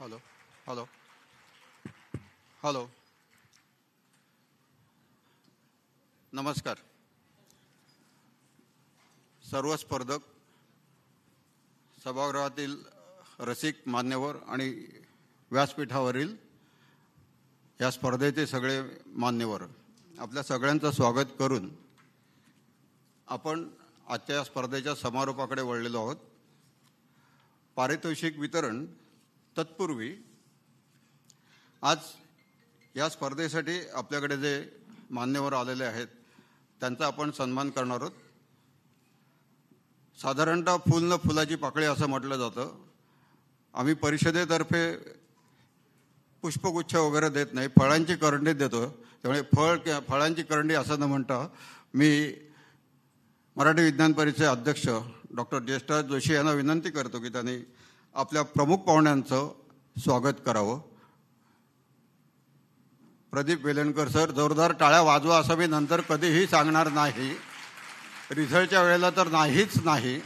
Hello hello hello नमस्कार. सर्व स्पर्धक, सभागृहातील रसिक मान्यवर आणि व्यासपीठावरील या स्पर्धेचे सगळे मान्यवर, आपल्या सगळ्यांचं स्वागत करून आपण आजच्या या स्पर्धेच्या समारोपाकडे वळलेलो आहोत. पारितोषिक वितरण तत्पूर्वी आज या स्पर्धेसाठी आपल्याकडे जे मान्यवर आलेले आहेत त्यांचा आपण सन्मान करणार आहोत. साधारणतः फुल न फुलाची पाकळी असं म्हटलं जातं. आम्ही परिषदेतर्फे पुष्पगुच्छ वगैरे देत नाही, फळांची करंडी देतो. त्यामुळे फळांची करंडी असं न म्हणता मी मराठी विज्ञान परिषदेचे अध्यक्ष डॉक्टर ज्येष्ठराज जोशी यांना विनंती करतो की त्यांनी आपल्या प्रमुख पाहुण्यांचं स्वागत करावं. प्रदीप वेलणकर सर, जोरदार टाळ्या वाजवा असं मी नंतर कधीही सांगणार नाही, रिझल्टच्या वेळेला तर नाहीच नाही.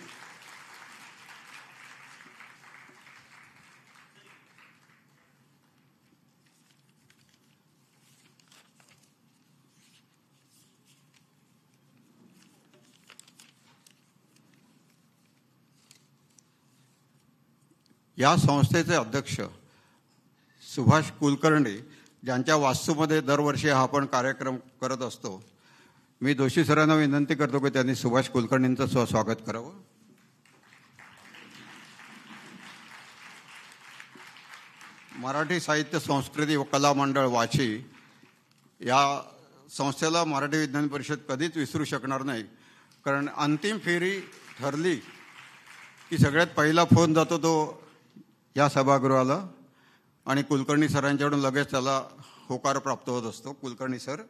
या संस्थेचे अध्यक्ष सुभाष कुलकर्णी, ज्यांच्या वास्तूमध्ये दरवर्षी हा आपण कार्यक्रम करत असतो, मी जोशी सरांना विनंती करतो की त्यांनी सुभाष कुलकर्णींचं स्वागत करावं. मराठी साहित्य संस्कृती व कला मंडळ वाशी या संस्थेला मराठी विज्ञान परिषद कधीच विसरू शकणार नाही. कारण अंतिम फेरी ठरली की सगळ्यात पहिला फोन जातो तो या सभागृहाला आणि कुलकर्णी सरांच्याकडून लगेच त्याला होकार प्राप्त होत असतो. कुलकर्णी सर,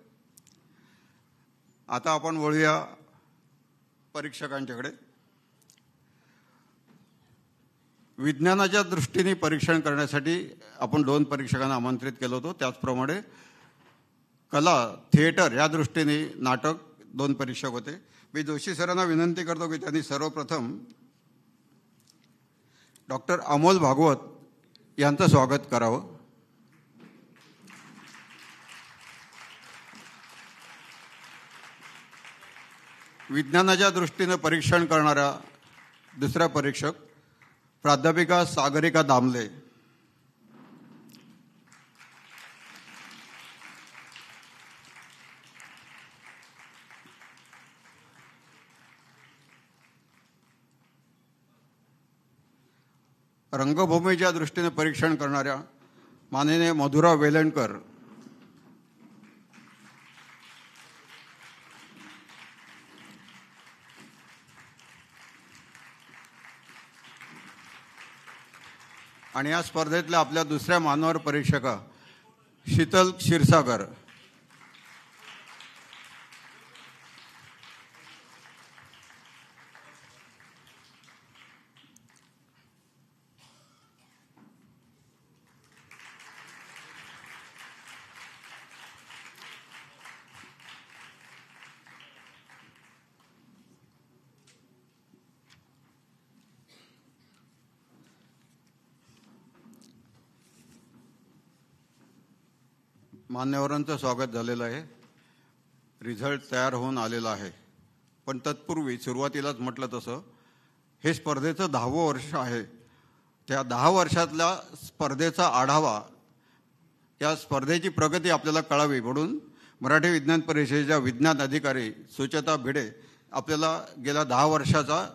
आता आपण वळूया परीक्षकांच्याकडे. विज्ञानाच्या दृष्टीने परीक्षण करण्यासाठी आपण 2 परीक्षकांना आमंत्रित केलं होतं. त्याचप्रमाणे कला, थिएटर या दृष्टीने नाटक 2 परीक्षक होते. मी जोशी सरांना विनंती करतो की त्यांनी सर्वप्रथम डॉक्टर अमोल भागवत यांचं स्वागत करावं. विज्ञानाच्या दृष्टीनं परीक्षण करणाऱ्या दुसऱ्या परीक्षक प्राध्यापिका सागरिका दामले. रंगभूमीच्या दृष्टीने परीक्षण करणाऱ्या माननीय मधुरा वेलणकर. आणि या स्पर्धेतल्या आपल्या दुसऱ्या मान्यवर परीक्षका शीतल क्षीरसागर. मान्यवरांचं स्वागत झालेलं आहे. रिझल्ट तयार होऊन आलेला आहे. पण तत्पूर्वी सुरुवातीलाच म्हटलं तसं हे स्पर्धेचं 10वं वर्ष आहे. त्या 10 वर्षातल्या स्पर्धेचा आढावा, या स्पर्धेची प्रगती आपल्याला कळावी म्हणून मराठी विज्ञान परिषदेच्या विज्ञान अधिकारी सुचेता भिडे आपल्याला गेल्या 10 वर्षाचा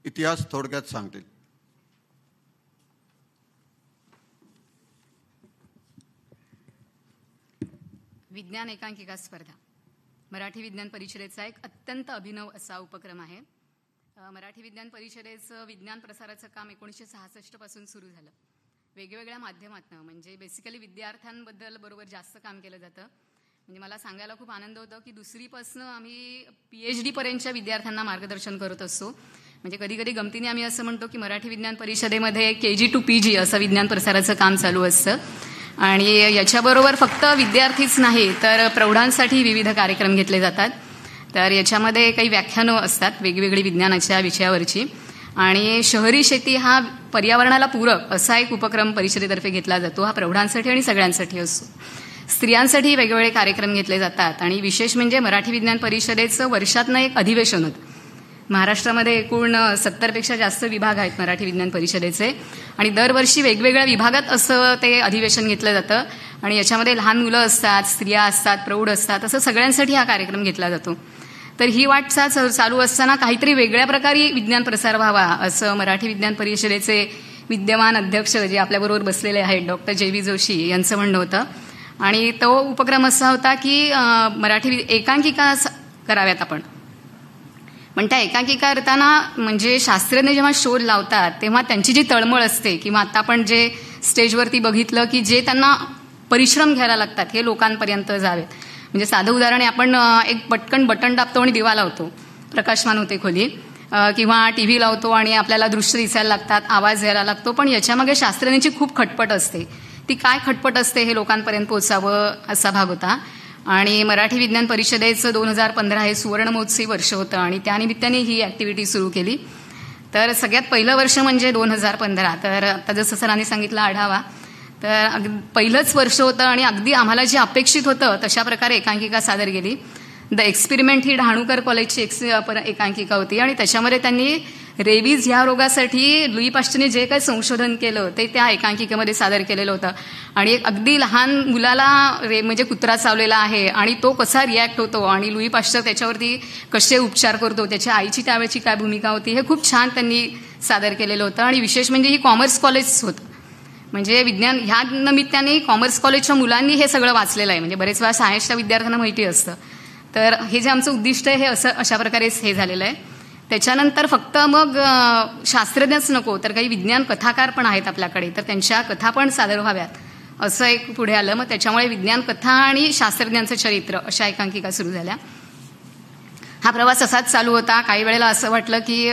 इतिहास थोडक्यात सांगतील. विज्ञान एकांकिका स्पर्धा मराठी विज्ञान परिषदेचा एक अत्यंत अभिनव असा उपक्रम आहे. मराठी विज्ञान परिषदेचं विज्ञान प्रसाराचं काम 1966 पासून सुरू झालं. वेगवेगळ्या माध्यमातून, म्हणजे बेसिकली विद्यार्थ्यांबद्दल बरोबर जास्त काम केलं जातं. म्हणजे मला सांगायला खूप आनंद होतो की 2रीपासून आम्ही PhD पर्यंतच्या विद्यार्थ्यांना मार्गदर्शन करत असतो. म्हणजे कधी कधी गमतीने आम्ही असं म्हणतो की मराठी विज्ञान परिषदेमध्ये KG to PG असं विज्ञान प्रसाराचं काम चालू असतं. आणि याच्याबरोबर फक्त विद्यार्थीच नाही तर प्रौढांसाठी विविध कार्यक्रम घेतले जातात. तर याच्यामध्ये काही व्याख्यानं असतात वेगवेगळी विज्ञानाच्या विषयावरची. आणि शहरी शेती हा पर्यावरणाला पूरक असा एक उपक्रम परिषदेतर्फे घेतला जातो. हा प्रौढांसाठी आणि सगळ्यांसाठी असतो. स्त्रियांसाठी वेगवेगळे कार्यक्रम घेतले जातात आणि विशेष म्हणजे मराठी विज्ञान परिषदेचं वर्षातनं एक अधिवेशन होतं. महाराष्ट्रामध्ये एकूण 70पेक्षा जास्त विभाग आहेत मराठी विज्ञान परिषदेचे आणि दरवर्षी वेगवेगळ्या विभागात असं ते अधिवेशन घेतलं जातं आणि याच्यामध्ये लहान मुलं असतात, स्त्रिया असतात, प्रौढ असतात, असं सगळ्यांसाठी हा कार्यक्रम घेतला जातो. तर ही वाटचाल चालू असताना काहीतरी वेगळ्या प्रकारे विज्ञान प्रसार व्हावा असं मराठी विज्ञान परिषदेचे विद्यमान अध्यक्ष जे आपल्याबरोबर बसलेले आहेत डॉक्टर जे.व्ही. जोशी यांचं म्हणणं होतं आणि तो उपक्रम असा होता की मराठी एकांकिका कराव्यात आपण. पण त्या एकांकिका करताना म्हणजे शास्त्रज्ञ जेव्हा शोध लावतात तेव्हा त्यांची जी तळमळ असते किंवा आता आपण जे स्टेजवरती बघितलं की जे त्यांना परिश्रम घ्यायला लागतात हे लोकांपर्यंत जावेत. म्हणजे साधं उदाहरण आहे, आपण एक पटकन बटन दाबतो आणि दिवा लावतो, प्रकाशमान होते खोली, किंवा टीव्ही लावतो आणि आपल्याला दृश्य दिसायला लागतात, आवाज यायला लागतो. पण याच्यामागे शास्त्रज्ञांची खूप खटपट असते. ती काय खटपट असते हे लोकांपर्यंत पोचावं असा भाग होता. आणि मराठी विज्ञान परिषदेचं 2015 हे सुवर्ण महोत्सवी वर्ष होतं आणि त्यानिमित्ताने ही ॲक्टिव्हिटी सुरू केली. तर सगळ्यात पहिलं वर्ष म्हणजे 2015. तर आता जसं सरांनी सांगितलं आढावा, तर पहिलंच वर्ष होतं आणि अगदी आम्हाला जे अपेक्षित होतं तशा प्रकारे एकांकिका सादर केली. द एक्सपेरिमेंट ही डहाणूकर कॉलेजची एकांकिका होती आणि त्याच्यामध्ये त्यांनी रेबीज ह्या रोगासाठी लुई पाश्चरने जे काही संशोधन केलं ते त्या एकांकिकेमध्ये सादर केलेलं होतं. आणि एक अगदी लहान मुलाला म्हणजे कुत्रा चावलेला आहे आणि तो कसा रिॲक्ट होतो आणि लुई पाश्चर त्याच्यावरती कसे उपचार करतो, त्याच्या आईची त्यावेळची काय भूमिका होती, हे खूप छान त्यांनी सादर केलेलं होतं. आणि विशेष म्हणजे ही कॉमर्स कॉलेज होतं, म्हणजे विज्ञान ह्या निमित्ताने कॉमर्स कॉलेजच्या मुलांनी हे सगळं वाचलेलं आहे. म्हणजे बरेच वेळा सायन्सच्या विद्यार्थ्यांना माहिती असतं. तर हे जे आमचं उद्दिष्ट आहे हे असं अशा प्रकारे हे झालेलं आहे. त्याच्यानंतर फक्त मग शास्त्रज्ञच नको तर काही विज्ञान कथाकार पण आहेत आपल्याकडे, तर त्यांच्या कथा पण सादर व्हाव्यात असं एक पुढे आलं. मग त्याच्यामुळे विज्ञान कथा आणि शास्त्रज्ञांचं चरित्र अशा एकांकिका सुरू झाल्या. हा प्रवास असाच चालू होता. काही वेळेला असं वाटलं की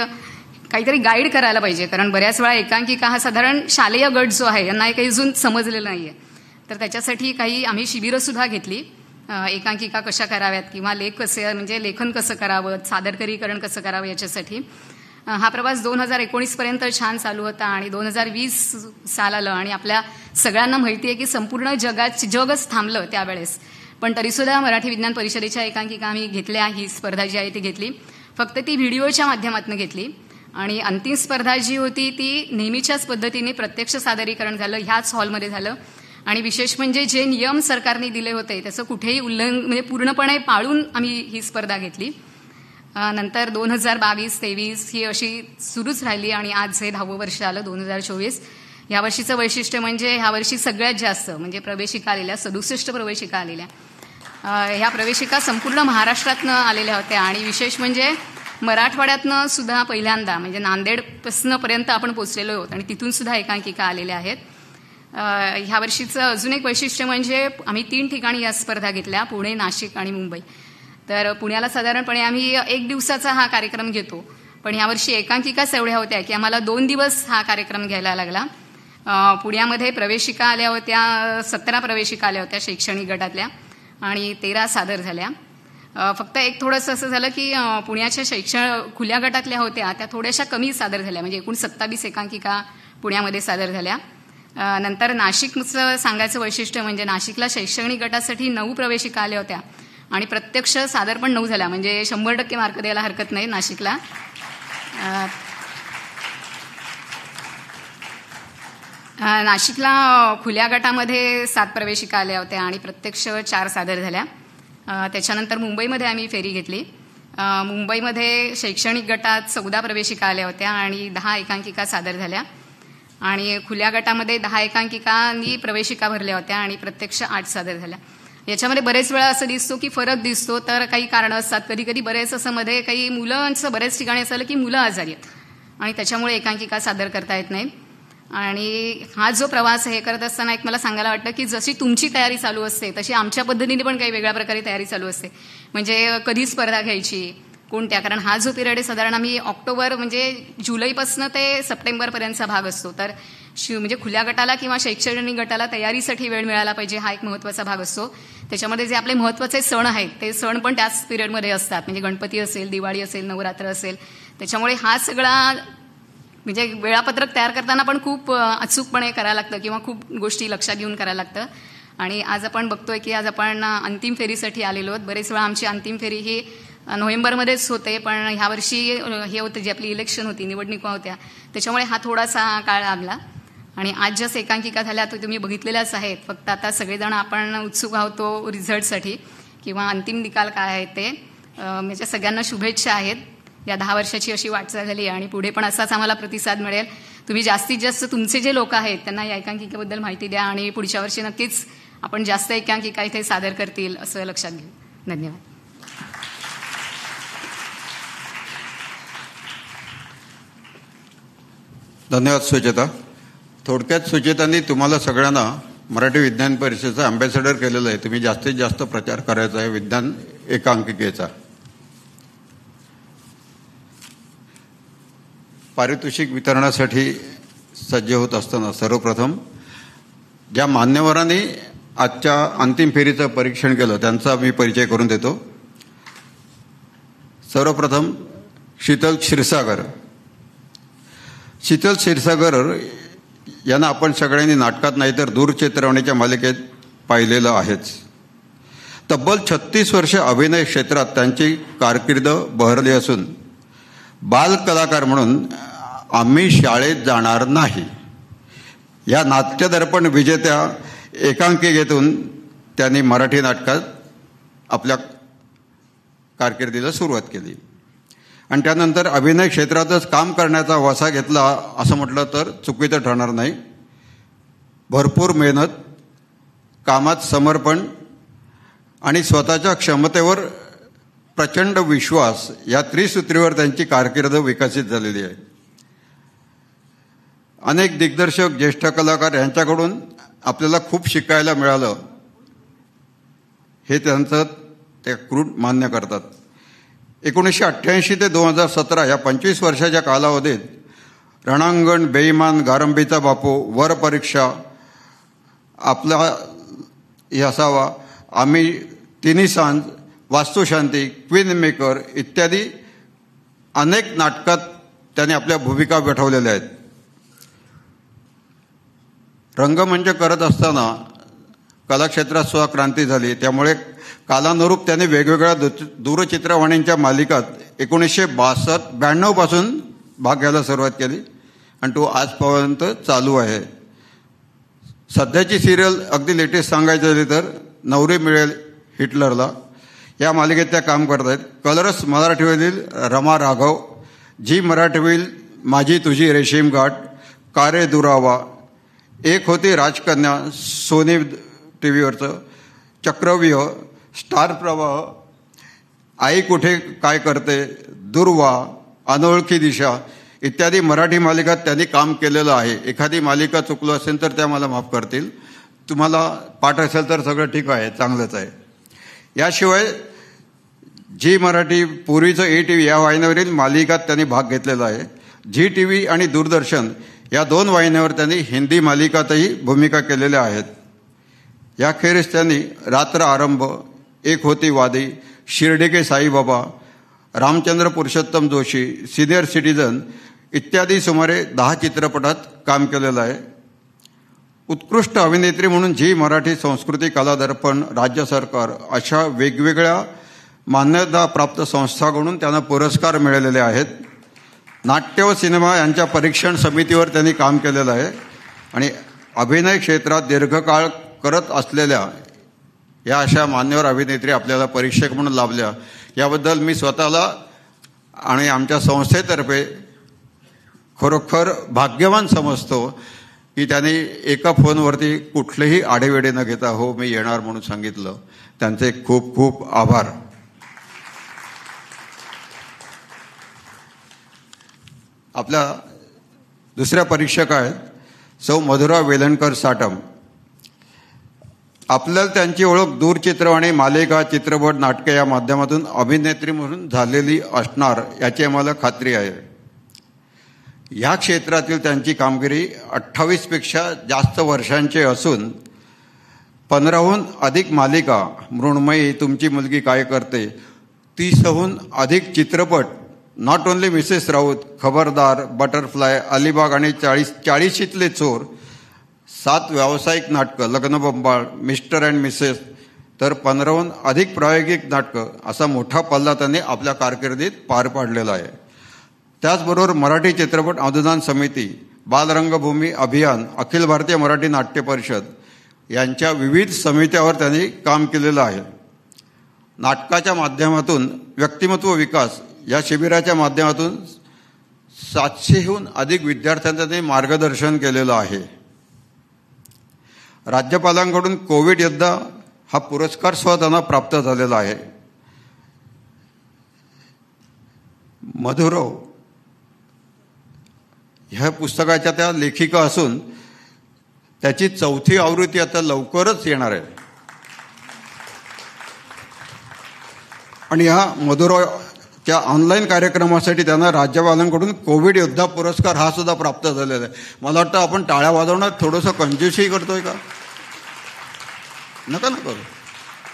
काहीतरी गाईड करायला पाहिजे, कारण बऱ्याच वेळा एकांकिका हा साधारण शालेय गट जो आहे यांना काही अजून समजलेलं नाही आहे. तर त्याच्यासाठी काही आम्ही शिबिरंसुद्धा घेतली, एकांकिका कशा कराव्यात किंवा लेख कसे म्हणजे लेखन कसं करावं, सादरीकरण कसं करावं याच्यासाठी. हा प्रवास 2019पर्यंत छान चालू होता आणि 2020 साल आलं आणि आपल्या सगळ्यांना माहिती आहे की संपूर्ण जगच थांबलं त्यावेळेस. पण तरीसुद्धा मराठी विज्ञान परिषदेच्या एकांकिका आम्ही घेतल्या. ही स्पर्धा जी आहे ती घेतली, फक्त ती व्हिडिओच्या माध्यमातून घेतली. आणि अंतिम स्पर्धा जी होती ती नेहमीच्याच पद्धतीने प्रत्यक्ष सादरीकरण झालं, ह्याच हॉलमध्ये झालं. आणि विशेष म्हणजे जे नियम सरकारने दिले होते त्याचं कुठेही उल्लंघन म्हणजे पूर्णपणे पाळून आम्ही ही स्पर्धा घेतली. नंतर 2022-23 ही अशी सुरूच राहिली आणि आज हे 10वं वर्ष आलं 2024. यावर्षीचं वैशिष्ट्य म्हणजे ह्यावर्षी सगळ्यात जास्त म्हणजे प्रवेशिका आलेल्या 67 प्रवेशिका आलेल्या. ह्या प्रवेशिका संपूर्ण महाराष्ट्रातनं आलेल्या होत्या आणि विशेष म्हणजे मराठवाड्यातनं सुद्धा पहिल्यांदा म्हणजे नांदेडपासूनपर्यंत आपण पोचलेलो आहोत आणि तिथून सुद्धा एकांकिका आलेल्या आहेत. ह्या वर्षीचं अजून एक वैशिष्ट्य म्हणजे आम्ही 3 ठिकाणी या स्पर्धा घेतल्या, पुणे, नाशिक आणि मुंबई. तर पुण्याला साधारणपणे आम्ही 1 दिवसाचा हा कार्यक्रम घेतो, पण यावर्षी एकांकिकाच एवढ्या होत्या की आम्हाला 2 दिवस हा कार्यक्रम घ्यायला लागला. पुण्यामध्ये प्रवेशिका आल्या होत्या, 17 प्रवेशिका आल्या होत्या शैक्षणिक गटातल्या आणि 13 सादर झाल्या. फक्त एक थोडंसं असं झालं की पुण्याच्या खुल्या गटातल्या होत्या त्या थोड्याशा कमी सादर झाल्या, म्हणजे एकूण 27 एकांकिका पुण्यामध्ये सादर झाल्या. नंतर नाशिकचं सांगायचं वैशिष्ट्य म्हणजे नाशिकला शैक्षणिक गटासाठी 9 प्रवेशिका आल्या होत्या आणि प्रत्यक्ष सादर पण 9 झाल्या, म्हणजे 100% मार्क द्यायला हरकत नाही नाशिकला. नाशिकला खुल्या गटामध्ये 7 प्रवेशिका आल्या होत्या आणि प्रत्यक्ष 4 सादर झाल्या. त्याच्यानंतर मुंबईमध्ये आम्ही फेरी घेतली. मुंबईमध्ये शैक्षणिक गटात 14 प्रवेशिका आल्या होत्या आणि 10 एकांकिका सादर झाल्या आणि खुल्या गटामध्ये 10 एकांकिकांनी प्रवेशिका भरल्या होत्या आणि प्रत्यक्ष 8 सादर झाल्या. याच्यामध्ये बरेच वेळा असं दिसतो की फरक दिसतो, तर काही कारणं असतात. कधी कधी बरेच असं मध्ये काही मुलांचं बऱ्याच ठिकाणी असं आलं की मुलं आजारी आहेत आणि त्याच्यामुळे एकांकिका सादर करता येत नाही. आणि हा जो प्रवास हे करत असताना एक मला सांगायला वाटतं की जशी तुमची तयारी चालू असते तशी आमच्या पद्धतीने पण काही वेगळ्या प्रकारे तयारी चालू असते. म्हणजे कधी स्पर्धा घ्यायची, कोणत्या, कारण हा जो पिरियड आहे साधारण आम्ही ऑक्टोबर म्हणजे जुलैपासून ते सप्टेंबरपर्यंतचा भाग असतो. तर म्हणजे खुल्या गटाला किंवा शैक्षणिक गटाला तयारीसाठी वेळ मिळाला पाहिजे हा एक महत्त्वाचा भाग असतो. त्याच्यामध्ये जे आपले महत्त्वाचे सण आहेत ते सण पण त्याच पिरियडमध्ये असतात, म्हणजे गणपती असेल, दिवाळी असेल, नवरात्र असेल. त्याच्यामुळे हा सगळा म्हणजे वेळापत्रक तयार करताना पण खूप अचूकपणे करायला लागतं किंवा खूप गोष्टी लक्षात घेऊन करायला लागतं. आणि आज आपण बघतोय की आज आपण अंतिम फेरीसाठी आलेलो आहोत. बरेच वेळा आमची अंतिम फेरी ही नोव्हेंबरमध्येच होते, पण ह्यावर्षी हे होतं जी आपली इलेक्शन होती, निवडणुका होत्या, त्याच्यामुळे हा थोडासा काळ लागला. आणि आज ज्या एकांकिका झाल्या तो तुम्ही बघितलेल्याच आहेत. फक्त आता सगळेजण आपण उत्सुक आहोत तो रिझल्टसाठी किंवा अंतिम निकाल काय आहे ते. म्हणजे सगळ्यांना शुभेच्छा आहेत. या 10 वर्षाची अशी वाटचाल झाली आणि पुढे पण असाच आम्हाला प्रतिसाद मिळेल. तुम्ही जास्तीत जास्त तुमचे जे लोक आहेत त्यांना या एकांकिकेबद्दल माहिती द्या आणि पुढच्या वर्षी नक्कीच आपण जास्त एकांकिका इथे सादर करतील असं लक्षात घेऊ. धन्यवाद. धन्यवाद सुचेता. थोडक्यात सुचेतांनी तुम्हाला सगळ्यांना मराठी विज्ञान परिषदेचा अँबॅसेडर केलेलं आहे. तुम्ही जास्तीत जास्त प्रचार करायचा आहे विज्ञान एकांकिकेचा. पारितोषिक वितरणासाठी सज्ज होत असताना सर्वप्रथम ज्या मान्यवरांनी आजच्या अंतिम फेरीचं परीक्षण केलं त्यांचा मी परिचय करून देतो. सर्वप्रथम शीतल क्षीरसागर. शीतल क्षीरसागर यांना आपण सगळ्यांनी नाटकात नाही तर दूरचित्रवाणीच्या मालिकेत पाहिलेलं आहेच. तब्बल 36 वर्ष अभिनय क्षेत्रात त्यांची कारकीर्द बहरली असून बाल कलाकार म्हणून आम्ही शाळेत जाणार नाही या नाट्यदर्पण विजेत्या एकांकिकेतून त्यांनी मराठी नाटकात आपल्या कारकिर्दीला सुरुवात केली आणि त्यानंतर अभिनय क्षेत्रातच काम करण्याचा वसा घेतला असं म्हटलं तर चुकीचं ठरणार नाही. भरपूर मेहनत, कामात समर्पण आणि स्वतःच्या क्षमतेवर प्रचंड विश्वास या त्रिसूत्रीवर त्यांची कारकीर्द विकसित झालेली आहे. अनेक दिग्दर्शक, ज्येष्ठ कलाकार यांच्याकडून आपल्याला खूप शिकायला मिळालं हे त्यांचं ते क्रूड मान्य करतात. 1988 ते 2017 या 25 वर्षाच्या कालावधीत रणांगण, बेईमान, गारंबीचा बापू, वर परीक्षा, आपला हे असावा, आम्ही, तिन्ही सांज, वास्तुशांती, क्वीन मेकर इत्यादी अनेक नाटकात त्यांनी आपल्या भूमिका वठवलेल्या आहेत. रंगमंच करत असताना कलाक्षेत्रात सुद्धा क्रांती झाली. त्यामुळे कालानुरूप त्यांनी वेगवेगळ्या दूरचित्रवाणींच्या मालिकात 1992 पासून भाग घ्यायला सुरुवात केली आणि तो आजपर्यंत चालू आहे. सध्याची सिरियल अगदी लेटेस्ट सांगायचं झाली तर नवरी मिळेल हिटलरला या मालिकेत त्या काम करत आहेत. कलर्स मराठीवरील रमा राघव, झी मराठीवरील माझी तुझी रेशीम गाठ, कारे दुरावा, एक होती राजकन्या सोनी टीव्हीवरचं, चक्रव्यूह, स्टार प्रवाह, आई कुठे काय करते, दुर्वा, अनोळखी दिशा इत्यादी मराठी मालिकात त्यांनी काम केलेलं आहे. एखादी मालिका चुकलो असेल तर त्या मला माफ करतील. तुम्हाला पाठ असेल तर सगळं ठीक आहे, चांगलंच आहे. याशिवाय झी मराठी, पूर्वीचं ATV या वाहिन्यावरील मालिकात त्यांनी भाग घेतलेला आहे. झी TV आणि दूरदर्शन या 2 वाहिन्यावर त्यांनी हिंदी मालिकातही भूमिका केलेल्या आहेत. याखेरीज त्यांनी रात्र आरंभ, एक होती वादी, शिर्डी के साईबाबा, रामचंद्र पुरुषोत्तम जोशी, सिनियर सिटीजन इत्यादी सुमारे 10 चित्रपटात काम केलेलं आहे. उत्कृष्ट अभिनेत्री म्हणून झी मराठी, संस्कृती, कला दर्पण, राज्य सरकार अशा वेगवेगळ्या मान्यताप्राप्त संस्थांकडून त्यांना पुरस्कार मिळालेले आहेत. नाट्य व सिनेमा यांच्या परीक्षण समितीवर त्यांनी काम केलेलं आहे आणि अभिनय क्षेत्रात दीर्घकाळ करत असलेल्या या अशा मान्यवर अभिनेत्री आपल्याला परीक्षक म्हणून लाभल्या याबद्दल मी स्वतःला आणि आमच्या संस्थेतर्फे खरोखर भाग्यवान समजतो की त्यांनी एका फोनवरती कुठलेही आढेवेढे न घेता हो मी येणार म्हणून सांगितलं. त्यांचे खूप खूप आभार. आपल्या दुसऱ्या परीक्षक आहेत सौ मधुरा वेलणकर साटम. आपल्याला त्यांची ओळख दूरचित्रवाणी, मालिका, चित्रपट, नाटके या माध्यमातून अभिनेत्री म्हणून झालेली असणार याची आम्हाला खात्री आहे. या क्षेत्रातील त्यांची कामगिरी 28 पेक्षा जास्त वर्षांची असून 15हून अधिक मालिका, मृण्मयी, तुमची मुलगी काय करते, 30हून अधिक चित्रपट नॉट ओनली मिसेस राऊत, खबरदार, बटरफ्लाय, अलिबाग आणि 40शीतले चोर, 7 व्यावसायिक नाटकं, लग्नबंबाळ, मिस्टर अँड मिसेस, तर 15हून अधिक प्रायोगिक नाटकं असा मोठा पल्ला त्यांनी आपल्या कारकिर्दीत पार पाडलेला आहे. त्याचबरोबर मराठी चित्रपट अनुदान समिती, बालरंगभूमी अभियान, अखिल भारतीय मराठी नाट्य परिषद यांच्या विविध समित्यावर त्यांनी काम केलेलं आहे. नाटकाच्या माध्यमातून व्यक्तिमत्व विकास या शिबिराच्या माध्यमातून 700हून अधिक विद्यार्थ्यांना त्यांनी मार्गदर्शन केलेलं आहे. राज्यपालांकडून कोविड योद्धा हा पुरस्कार सुद्धा त्यांना प्राप्त झालेला आहे. मधुरव ह्या पुस्तकाच्या त्या लेखिका असून त्याची 4थी आवृत्ती आता लवकरच येणार आहे. आणि ह्या मधुरच्या ऑनलाईन कार्यक्रमासाठी त्यांना राज्यपालांकडून कोविड योद्धा पुरस्कार हा सुद्धा प्राप्त झालेला आहे. मला वाटतं आपण टाळ्या वाजवण्यात थोडंसं कंजूसही करतोय का? नका करू,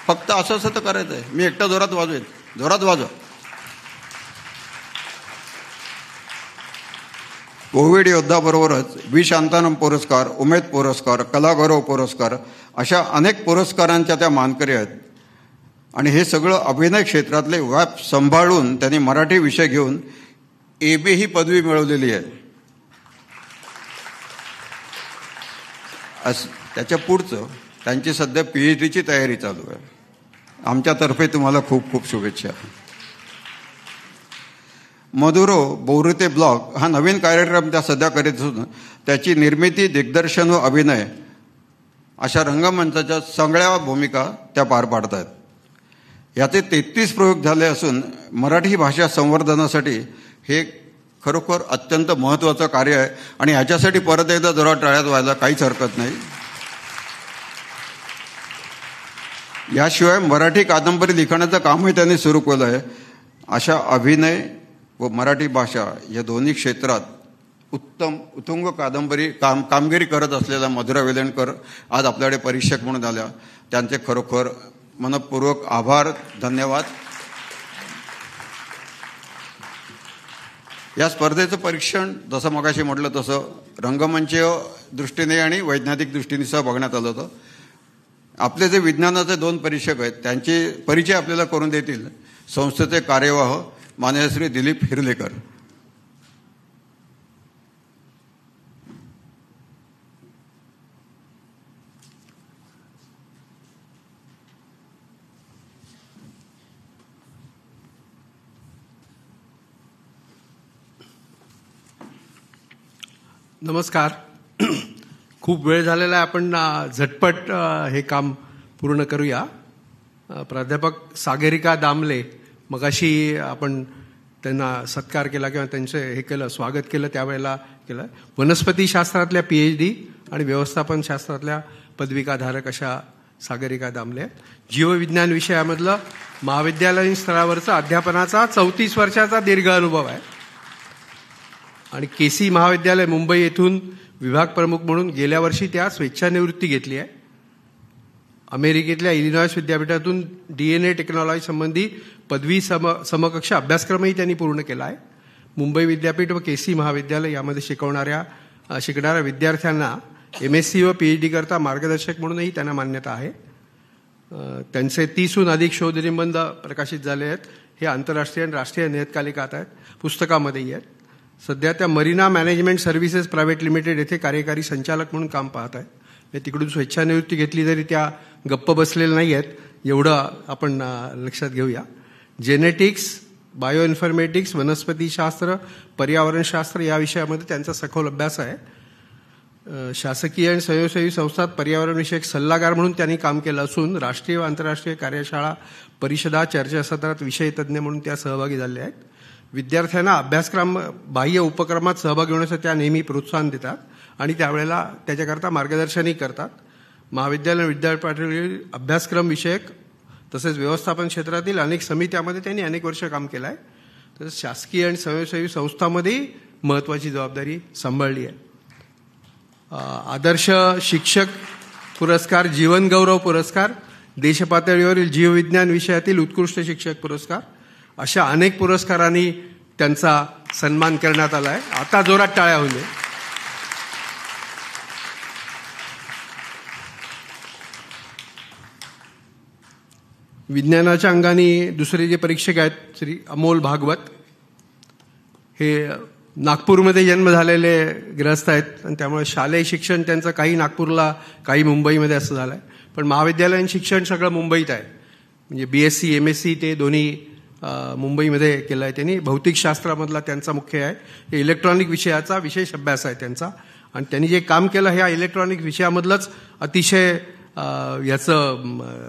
फक्त असं तर करायचं आहे. मी एकटा जोरात वाजवेन, जोरात वाजवा. कोविड योद्धाबरोबरच व्ही शांतानम पुरस्कार, उमेद पुरस्कार, कलागौरव पुरस्कार अशा अनेक पुरस्कारांच्या त्या मानकरी आहेत. आणि हे सगळं अभिनय क्षेत्रातले व्याप सांभाळून त्यांनी मराठी विषय घेऊन AB ही पदवी मिळवलेली आहे. त्याच्या पुढचं त्यांची सध्या PhDची तयारी चालू आहे. आमच्यातर्फे तुम्हाला खूप खूप शुभेच्छा. मधुरो बोरुते ब्लॉग हा नवीन कार्यक्रम त्या सध्या करीत असून त्याची निर्मिती, दिग्दर्शन व अभिनय अशा रंगमंचाच्या सगळ्या भूमिका त्या पार पाडत आहेत. याचे 33 प्रयोग झाले असून मराठी भाषा संवर्धनासाठी हे खरोखर अत्यंत महत्त्वाचं कार्य आहे. आणि ह्याच्यासाठी परत एकदा जरा टाळ्यात व्हायला काहीच हरकत नाही. याशिवाय मराठी कादंबरी लिखाणाचं कामही त्यांनी सुरू केलं आहे. अशा अभिनय व मराठी भाषा या दोन्ही क्षेत्रात उत्तुंग कामगिरी करत असलेल्या मधुरा वेलणकर आज आपल्याकडे परीक्षक म्हणून आल्या. त्यांचे खरोखर मनपूर्वक आभार, धन्यवाद. या स्पर्धेचं परीक्षण जसं मगाशी म्हटलं तसं रंगमंचीय दृष्टीने आणि वैज्ञानिक दृष्टीने बघण्यात आलं होतं. आपले जे विज्ञानाचे 2 परीक्षक आहेत त्यांचे परिचय आपल्याला करून देतील संस्थेचे कार्यवाह माननीय श्री दिलीप हिरलेकर. नमस्कार. खूप वेळ झालेला आहे, आपण झटपट हे काम पूर्ण करूया. प्राध्यापक सागरिका दामले, मगाशी आपण त्यांना सत्कार केला किंवा त्यांचं हे केलं, स्वागत केलं, त्यावेळेला केलं. वनस्पतीशास्त्रातल्या PhD आणि व्यवस्थापन शास्त्रातल्या पदविकाधारक अशा सागरिका दामले. जीवविज्ञान विषयामधलं महाविद्यालयीन स्तरावरचा अध्यापनाचा 34 वर्षाचा दीर्घ अनुभव आहे. आणि KC महाविद्यालय मुंबई येथून विभाग प्रमुख म्हणून गेल्या वर्षी त्या स्वेच्छानिवृत्ती घेतली आहे. अमेरिकेतल्या इलिनॉयस विद्यापीठातून DNA टेक्नॉलॉजी संबंधी पदवी समकक्ष अभ्यासक्रमही त्यांनी पूर्ण केला आहे. मुंबई विद्यापीठ व KC महाविद्यालय यामध्ये शिकणाऱ्या विद्यार्थ्यांना MSc व PhD करता मार्गदर्शक म्हणूनही त्यांना मान्यता आहे. त्यांचे 30हून अधिक शोधनिबंध प्रकाशित झाले आहेत. हे आंतरराष्ट्रीय आणि राष्ट्रीय नियतकालिकात आहेत, पुस्तकामध्येही आहेत. सध्या त्या marina management services private limited येथे कार्यकारी संचालक म्हणून काम पाहत आहेत. तिकडून स्वेच्छानिवृत्ती घेतली तरी त्या गप्प बसलेल्या नाही आहेत, एवढं आपण लक्षात घेऊया. जेनेटिक्स, बायो इन्फॉर्मेटिक्स, वनस्पतीशास्त्र, पर्यावरणशास्त्र या विषयामध्ये त्यांचा सखोल अभ्यास आहे. शासकीय आणि स्वयंसेवी संस्थात पर्यावरणविषयक सल्लागार म्हणून त्यांनी काम केलं असून राष्ट्रीय व आंतरराष्ट्रीय कार्यशाळा, परिषदा, चर्चासत्रात विषय तज्ज्ञ म्हणून त्या सहभागी झाले आहेत. विद्यार्थ्यांना अभ्यासक्रम बाह्य उपक्रमात सहभागी होण्यासाठी त्या नेहमी प्रोत्साहन देतात आणि त्यावेळेला त्याच्याकरता मार्गदर्शनही करतात. महाविद्यालय विद्यापीठातील अभ्यासक्रम विषयक तसेच व्यवस्थापन क्षेत्रातील अनेक समित्यामध्ये त्यांनी अनेक वर्ष काम केलं आहे. तसंच शासकीय आणि स्वयंसेवी संस्थांमध्येही महत्त्वाची जबाबदारी सांभाळली आहे. आदर्श शिक्षक पुरस्कार, जीवनगौरव पुरस्कार, देशपातळीवरील जीवविज्ञान विषयातील उत्कृष्ट शिक्षक पुरस्कार अशा अनेक पुरस्कारांनी त्यांचा सन्मान करण्यात आला आहे. आता जोरात टाळ्या होऊ दे. विज्ञानाच्या अंगाने दुसरे जे परीक्षक आहेत श्री अमोल भागवत, हे नागपूरमध्ये जन्म झालेले ग्रस्त आहेत आणि त्यामुळे शालेय शिक्षण त्यांचं काही नागपूरला काही मुंबईमध्ये असं झालं आहे. पण महाविद्यालयीन शिक्षण सगळं मुंबईत आहे. म्हणजे BSc MSc ते दोन्ही मुंबईमध्ये केलं आहे त्यांनी. भौतिकशास्त्रामधला त्यांचा मुख्य आहे. हे इलेक्ट्रॉनिक विषयाचा विशेष अभ्यास आहे त्यांचा. आणि त्यांनी जे काम केलं ह्या इलेक्ट्रॉनिक विषयामधलंच अतिशय याचं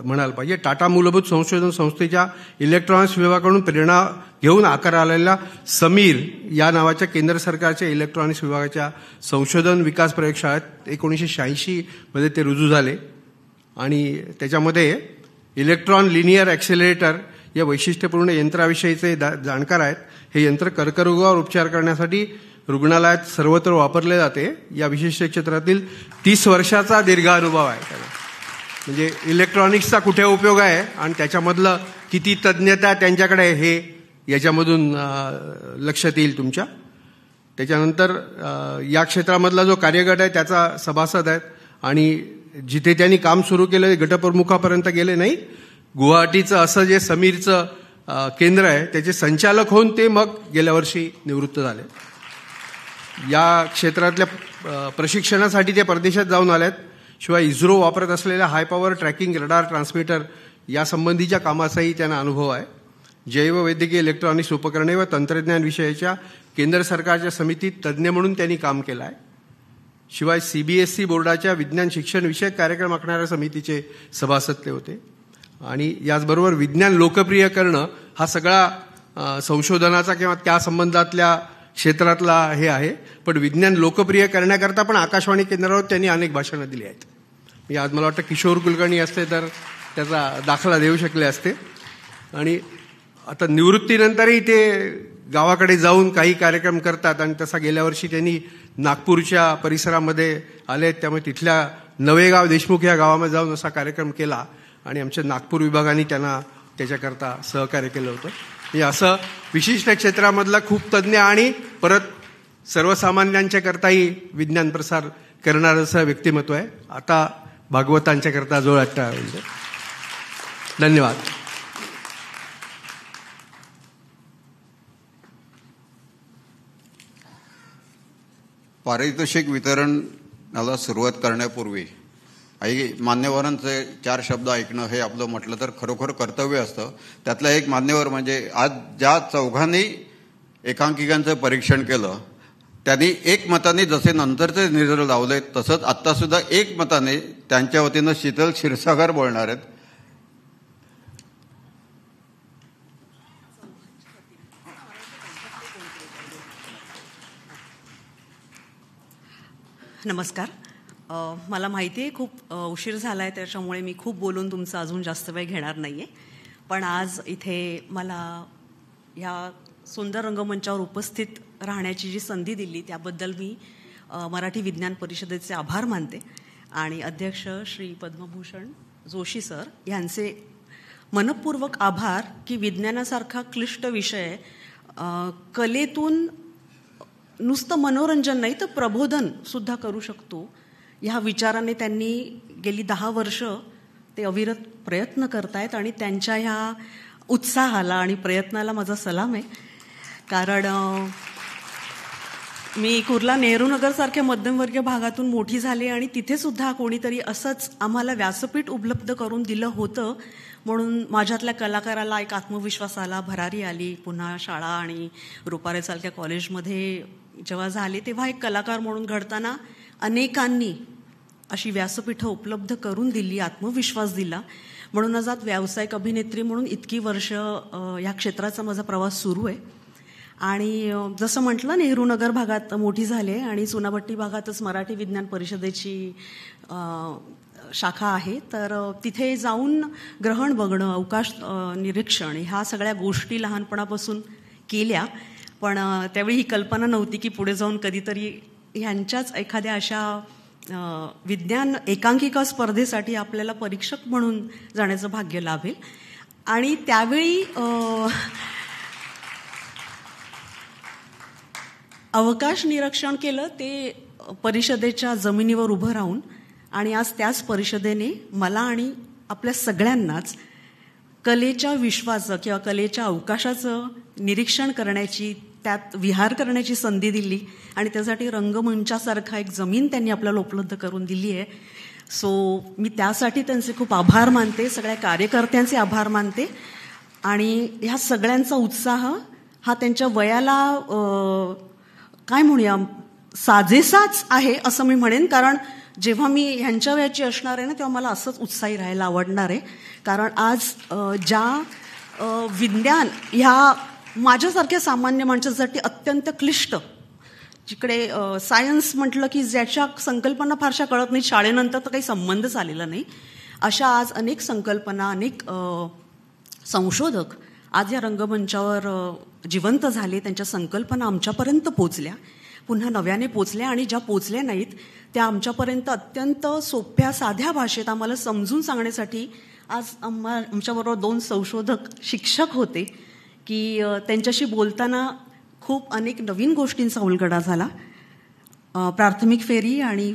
म्हणायला पाहिजे. टाटा मूलभूत संशोधन संस्थेच्या इलेक्ट्रॉनिक्स विभागाकडून प्रेरणा घेऊन आकार आलेल्या समीर या नावाच्या केंद्र सरकारच्या इलेक्ट्रॉनिक्स विभागाच्या संशोधन विकास प्रयोगशाळेत 1986 मध्ये ते रुजू झाले. आणि त्याच्यामध्ये इलेक्ट्रॉन लिनियर ॲक्सेलरेटर या वैशिष्ट्यपूर्ण यंत्राविषयीचे जाणकार आहेत. हे यंत्र कर्करोगावर उपचार करण्यासाठी रुग्णालयात सर्वत्र वापरले जाते. या विशिष्ट क्षेत्रातील 30 वर्षाचा दीर्घ अनुभव आहे त्याला. म्हणजे इलेक्ट्रॉनिक्सचा कुठे उपयोग आहे आणि त्याच्यामधलं किती तज्ज्ञता त्यांच्याकडे आहे हे याच्यामधून लक्षात येईल तुमच्या. त्याच्यानंतर या क्षेत्रामधला जो कार्यगट आहे त्याचा सभासद आहेत आणि जिथे त्यांनी काम सुरू केलं गटप्रमुखापर्यंत गेले नाही. गुवाहाटीचं असं जे समीरचं केंद्र आहे त्याचे संचालक होऊन ते मग गेल्या वर्षी निवृत्त झाले. या क्षेत्रातल्या प्रशिक्षणासाठी ते परदेशात जाऊन आलेत. शिवाय इस्रो वापरत असलेल्या high power tracking radar transmitter यासंबंधीच्या कामाचाही त्यांना अनुभव आहे. जैववैद्यकीय इलेक्ट्रॉनिक्स उपकरणे व तंत्रज्ञान विषयाच्या केंद्र सरकारच्या समितीत तज्ज्ञ म्हणून त्यांनी काम केलं आहे. शिवाय CBSE बोर्डाच्या विज्ञान शिक्षण विषयक कार्यक्रम आखणाऱ्या समितीचे सभासद ते होते. आणि याचबरोबर विज्ञान लोकप्रिय करणं हा सगळा संशोधनाचा किंवा त्या संबंधातल्या क्षेत्रातला हे आहे. पण विज्ञान लोकप्रिय करण्याकरता पण आकाशवाणी केंद्रावर त्यांनी अनेक भाषणं दिली आहेत. आज मला वाटतं किशोर कुलकर्णी असते तर त्याचा दाखला देऊ शकले असते. आणि आता निवृत्तीनंतरही ते गावाकडे जाऊन काही कार्यक्रम करतात. आणि तसा गेल्या वर्षी त्यांनी नागपूरच्या परिसरामध्ये आले. त्यामुळे तिथल्या नवेगाव देशमुख या गावामध्ये जाऊन असा कार्यक्रम केला आणि आमच्या नागपूर विभागाने त्यांना त्याच्याकरता सहकार्य केलं होतं. हे असं विशिष्ट क्षेत्रामधला खूप तज्ज्ञ आणि परत सर्वसामान्यांच्या करताही विज्ञान प्रसार करणारं असं व्यक्तिमत्व आहे. आता भागवतांच्याकरता जोरात टाळ्या होईल. धन्यवाद. पारितोषिक वितरणाला सुरुवात करण्यापूर्वी मान्यवरांचे 4 शब्द ऐकणं हे आपलं म्हटलं तर खरोखर कर्तव्य असतं. त्यातला एक मान्यवर म्हणजे आज ज्या 4घांनी एकांकिकांचं परीक्षण केलं त्यांनी एकमताने जसे नंतरचे निर्णय लावले तसंच आत्तासुद्धा एकमताने त्यांच्या वतीनं शीतल क्षीरसागर बोलणार आहेत. नमस्कार. मला माहिती आहे खूप उशीर झाला आहे त्याच्यामुळे मी खूप बोलून तुमचा अजून जास्त वेळ घेणार नाही आहे. पण आज इथे मला ह्या सुंदर रंगमंचावर उपस्थित राहण्याची जी संधी दिली त्याबद्दल मी मराठी विज्ञान परिषदेचे आभार मानते. आणि अध्यक्ष श्री पद्मभूषण जोशी सर यांचे मनपूर्वक आभार की विज्ञानासारखा क्लिष्ट विषय कलेतून नुसतं मनोरंजन नाही तर प्रबोधन सुद्धा करू शकतो ह्या विचाराने त्यांनी गेली 10 वर्ष ते अविरत प्रयत्न करतायत. आणि त्यांच्या ह्या उत्साहाला आणि प्रयत्नाला माझा सलाम आहे. कारण मी कुर्ला नेहरूनगरसारख्या मध्यमवर्गीय भागातून मोठी झाली आणि तिथे सुद्धा कोणीतरी असंच आम्हाला व्यासपीठ उपलब्ध करून दिलं होतं. म्हणून माझ्यातल्या कलाकाराला एक आत्मविश्वास आला, भरारी आली. पुन्हा शाळा आणि रुपारेसारख्या कॉलेजमध्ये जेव्हा झाले तेव्हा एक कलाकार म्हणून घडताना अनेकांनी अशी व्यासपीठं उपलब्ध करून दिली, आत्मविश्वास दिला. म्हणूनच आज व्यावसायिक अभिनेत्री म्हणून इतकी वर्ष या क्षेत्राचा माझा प्रवास सुरू आहे. आणि जसं म्हटलं नेहरूनगर भागात मोठी झाले आणि चुनाभट्टी भागातच मराठी विज्ञान परिषदेची शाखा आहे. तर तिथे जाऊन ग्रहण बघणं, अवकाश निरीक्षण ह्या सगळ्या गोष्टी लहानपणापासून केल्या. पण त्यावेळी ही कल्पना नव्हती की पुढे जाऊन कधीतरी ह्यांच्याच एखाद्या अशा विज्ञान एकांकिका स्पर्धेसाठी आपल्याला परीक्षक म्हणून जाण्याचं भाग्य लाभेल. आणि त्यावेळी अवकाश निरीक्षण केलं ते परिषदेच्या जमिनीवर उभं राहून, आणि आज त्याच परिषदेने मला आणि आपल्या सगळ्यांनाच कलेच्या विश्वाचं किंवा कलेच्या अवकाशाचं निरीक्षण करण्याची, त्यात विहार करण्याची संधी दिली, आणि त्यासाठी रंगमंचासारखा एक जमीन त्यांनी आपल्याला उपलब्ध करून दिली आहे. सो मी त्यासाठी त्यांचे खूप आभार मानते, सगळ्या कार्यकर्त्यांचे आभार मानते. आणि ह्या सगळ्यांचा उत्साह हा त्यांच्या वयाला काय म्हणूया साजेसाच आहे असं मी म्हणेन. कारण जेव्हा मी ह्यांच्या वयाची असणार आहे ना, तेव्हा मला असंच उत्साही राहायला आवडणार आहे. कारण आज ज्या विज्ञान ह्या माझ्यासारख्या सामान्य माणसासाठी अत्यंत क्लिष्ट, जिकडे सायन्स म्हटलं की ज्याच्या संकल्पना फारशा कळत नाही, शाळेनंतर तर काही संबंधच आलेला नाही, अशा आज अनेक संकल्पना, अनेक संशोधक आज या रंगमंचावर जिवंत झाले. त्यांच्या संकल्पना आमच्यापर्यंत पोचल्या, पुन्हा नव्याने पोचल्या, आणि ज्या पोचल्या नाहीत त्या आमच्यापर्यंत अत्यंत सोप्या साध्या भाषेत आम्हाला समजून सांगण्यासाठी आज आमच्याबरोबर 2 संशोधक शिक्षक होते की त्यांच्याशी बोलताना खूप अनेक नवीन गोष्टींचा उलगडा झाला. प्राथमिक फेरी आणि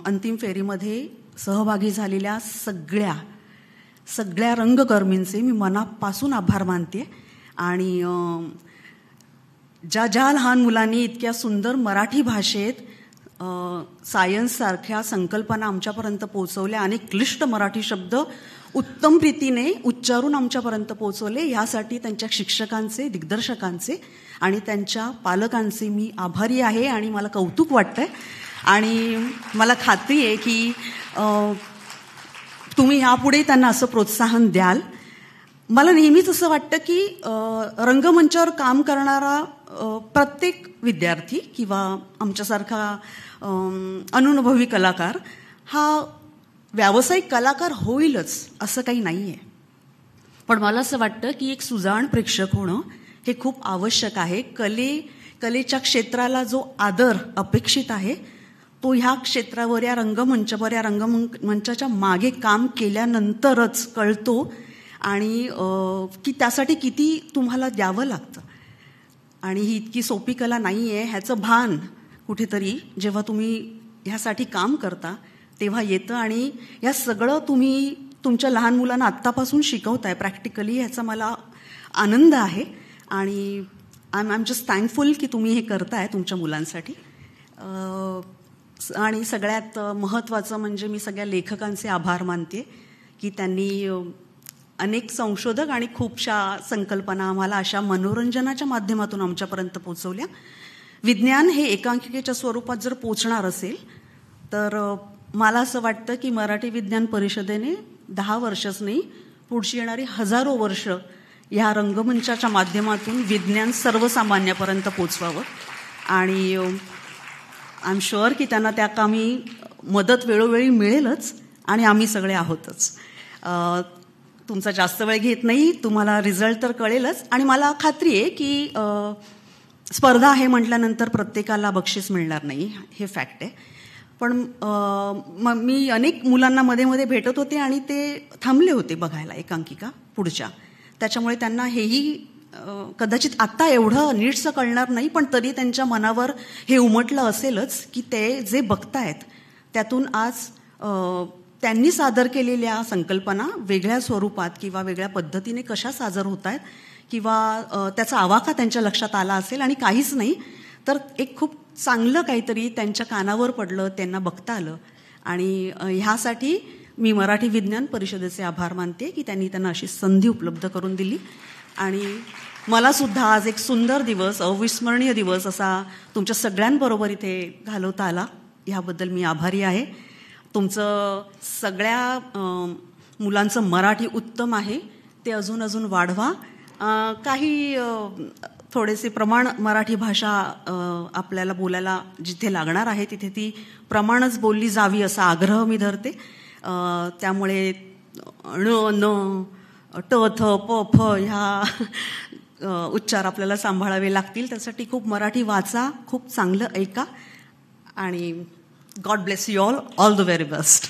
अंतिम फेरीमध्ये सहभागी झालेल्या सगळ्या रंगकर्मींचे मी मनापासून आभार मानते. आणि ज्या लहान मुलांनी इतक्या सुंदर मराठी भाषेत सायन्ससारख्या संकल्पना आमच्यापर्यंत पोहोचवल्या, अनेक क्लिष्ट मराठी शब्द उत्तम रीतीने उच्चारून आमच्यापर्यंत पोहोचवले, यासाठी त्यांच्या शिक्षकांचे, दिग्दर्शकांचे आणि त्यांच्या पालकांचे मी आभारी आहे. आणि मला कौतुक वाटतंय, आणि मला खात्री आहे की तुम्ही यापुढे त्यांना असं प्रोत्साहन द्याल. मला नेहमीच असं वाटतं की रंगमंचावर काम करणारा प्रत्येक विद्यार्थी किंवा आमच्यासारखा अनुभवी कलाकार हा व्यावसायिक कलाकार होईलच असं काही नाही आहे. पण मला असं वाटतं की एक सुजाण प्रेक्षक होणं हे खूप आवश्यक आहे. कलेच्या क्षेत्राला जो आदर अपेक्षित आहे तो ह्या क्षेत्रावर, या रंगमंचावर, या रंगमंचाच्या मागे काम केल्यानंतरच कळतो, आणि की त्यासाठी किती तुम्हाला द्यावं लागतं. आणि ही इतकी सोपी कला नाही आहे ह्याचं भान कुठेतरी जेव्हा तुम्ही ह्यासाठी काम करता तेव्हा येतं. आणि या सगळं तुम्ही तुमच्या लहान मुलांना आत्तापासून शिकवताय प्रॅक्टिकली, ह्याचा मला आनंद आहे. आणि आय एम जस्ट थँकफुल की तुम्ही हे करताय तुमच्या मुलांसाठी. आणि सगळ्यात महत्त्वाचं म्हणजे मी सगळ्या लेखकांचे आभार मानते की त्यांनी अनेक संशोधक आणि खूपशा संकल्पना आम्हाला अशा मनोरंजनाच्या माध्यमातून आमच्यापर्यंत पोचवल्या. विज्ञान हे एकांकिकेच्या स्वरूपात जर पोचणार असेल तर मला असं वाटतं की मराठी विज्ञान परिषदेने 10 वर्षच नाही, पुढची येणारी हजारो वर्ष ह्या रंगमंचाच्या माध्यमातून विज्ञान सर्वसामान्यापर्यंत पोचवावं. आणि आय एम शुअर की त्यांना त्या कामी मदत वेळोवेळी मिळेलच, आणि आम्ही सगळे आहोतच. तुमचा जास्त वेळ घेत नाही, तुम्हाला रिझल्ट तर कळेलच. आणि मला खात्री आहे की स्पर्धा आहे म्हटल्यानंतर प्रत्येकाला बक्षीस मिळणार नाही, हे फॅक्ट आहे. पण मी अनेक मुलांना मध्ये मध्ये भेटत होते आणि ते थांबले होते बघायला एकांकिका पुढच्या. त्याच्यामुळे त्यांना हेही कदाचित आत्ता एवढं नीटसं कळणार नाही, पण तरी त्यांच्या मनावर हे उमटलं असेलच की ते जे बघतायत त्यातून आज त्यांनी सादर केलेल्या संकल्पना वेगळ्या स्वरूपात किंवा वेगळ्या पद्धतीने कशा सादर होत आहेत, किंवा त्याचा आवाका त्यांच्या लक्षात आला असेल, आणि काहीच नाही तर एक खूप चांगलं काहीतरी त्यांच्या कानावर पडलं, त्यांना बघता आलं. आणि ह्यासाठी मी मराठी विज्ञान परिषदेचे आभार मानते की त्यांनी त्यांना अशी संधी उपलब्ध करून दिली. आणि मला सुद्धा आज एक सुंदर दिवस, अविस्मरणीय दिवस असा तुमच्या सगळ्यांबरोबर इथे घालवता आला, ह्याबद्दल मी आभारी आहे. तुमचं सगळ्या मुलांचं मराठी उत्तम आहे, ते अजून अजून वाढवा. काही थोडेसे प्रमाण मराठी भाषा आपल्याला बोलायला जिथे लागणार आहे तिथे ती प्रमाणच बोलली जावी असा आग्रह मी धरते. त्यामुळे न ट थ प फ ह्या उच्चार आपल्याला सांभाळावे लागतील. त्यासाठी खूप मराठी वाचा, खूप चांगलं ऐका, आणि God bless you all the very best.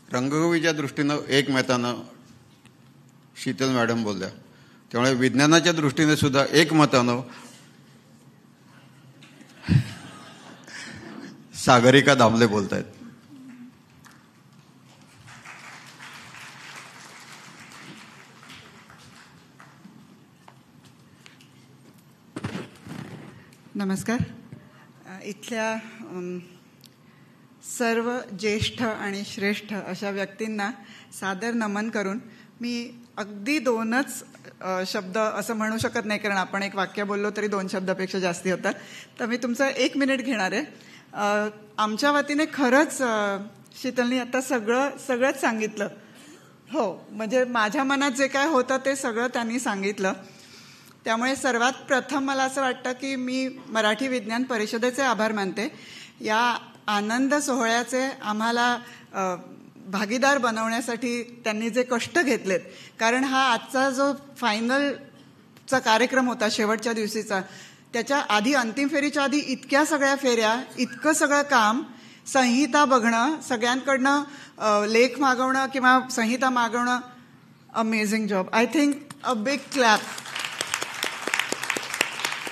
रंगभूमीच्या दृष्टीनं एकमेकांना शीतल मॅडम बोलल्या. त्यामुळे विज्ञानाच्या दृष्टीने सुद्धा एकमतानं सागरिका दामले बोलत आहेत. नमस्कार. इथल्या सर्व ज्येष्ठ आणि श्रेष्ठ अशा व्यक्तींना सादर नमन करून मी अगदी 2च शब्द असं म्हणू शकत नाही, कारण आपण एक वाक्य बोललो तरी 2 शब्दापेक्षा जास्ती होतात. तर मी तुमचं 1 मिनिट घेणार आहे. आमच्या वतीने खरंच शीतलनी आता सगळंच सांगितलं. हो, म्हणजे माझ्या मनात जे काय होतं ते सगळं त्यांनी सांगितलं. त्यामुळे सर्वात प्रथम मला असं वाटतं की मी मराठी विज्ञान परिषदेचे आभार मानते. या आनंद सोहळ्याचे आम्हाला भागीदार बनवण्यासाठी त्यांनी जे कष्ट घेतलेत, कारण हा आजचा जो फायनलचा कार्यक्रम होता शेवटच्या दिवशीचा, त्याच्या आधी अंतिम फेरीच्या आधी इतक्या सगळ्या फेऱ्या, इतकं सगळं काम, संहिता बघणं, सगळ्यांकडनं लेख मागवणं किंवा संहिता मागवणं, amazing job. I think a big clap.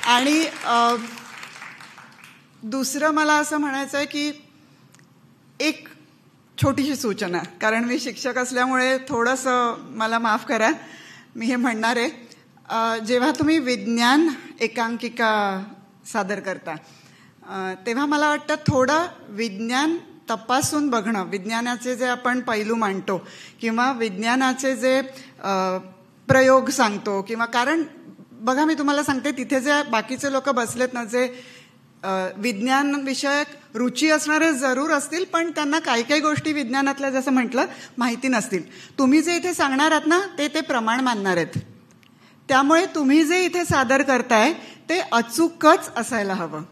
आणि दुसरं मला असं म्हणायचं आहे की एक छोटीशी सूचना, कारण मी शिक्षक असल्यामुळे थोडंसं मला माफ करा, मी हे म्हणणार आहे. जेव्हा तुम्ही विज्ञान एकांकिका सादर करता तेव्हा मला वाटतं थोडं विज्ञान तपासून बघणं, विज्ञानाचे जे आपण पैलू मांडतो किंवा विज्ञानाचे जे प्रयोग सांगतो, किंवा कारण बघा मी तुम्हाला सांगते, तिथे जे बाकीचे लोक बसलेत ना, जे विज्ञान विषयक रुची असणारे जरूर असतील, पण त्यांना काही काही गोष्टी विज्ञानातल्या जसं म्हटलं माहिती नसतील. तुम्ही जे इथे सांगणार आहात ना ते प्रमाण मानणार आहेत. त्यामुळे तुम्ही जे इथे सादर करताय ते अचूकच असायला हवं.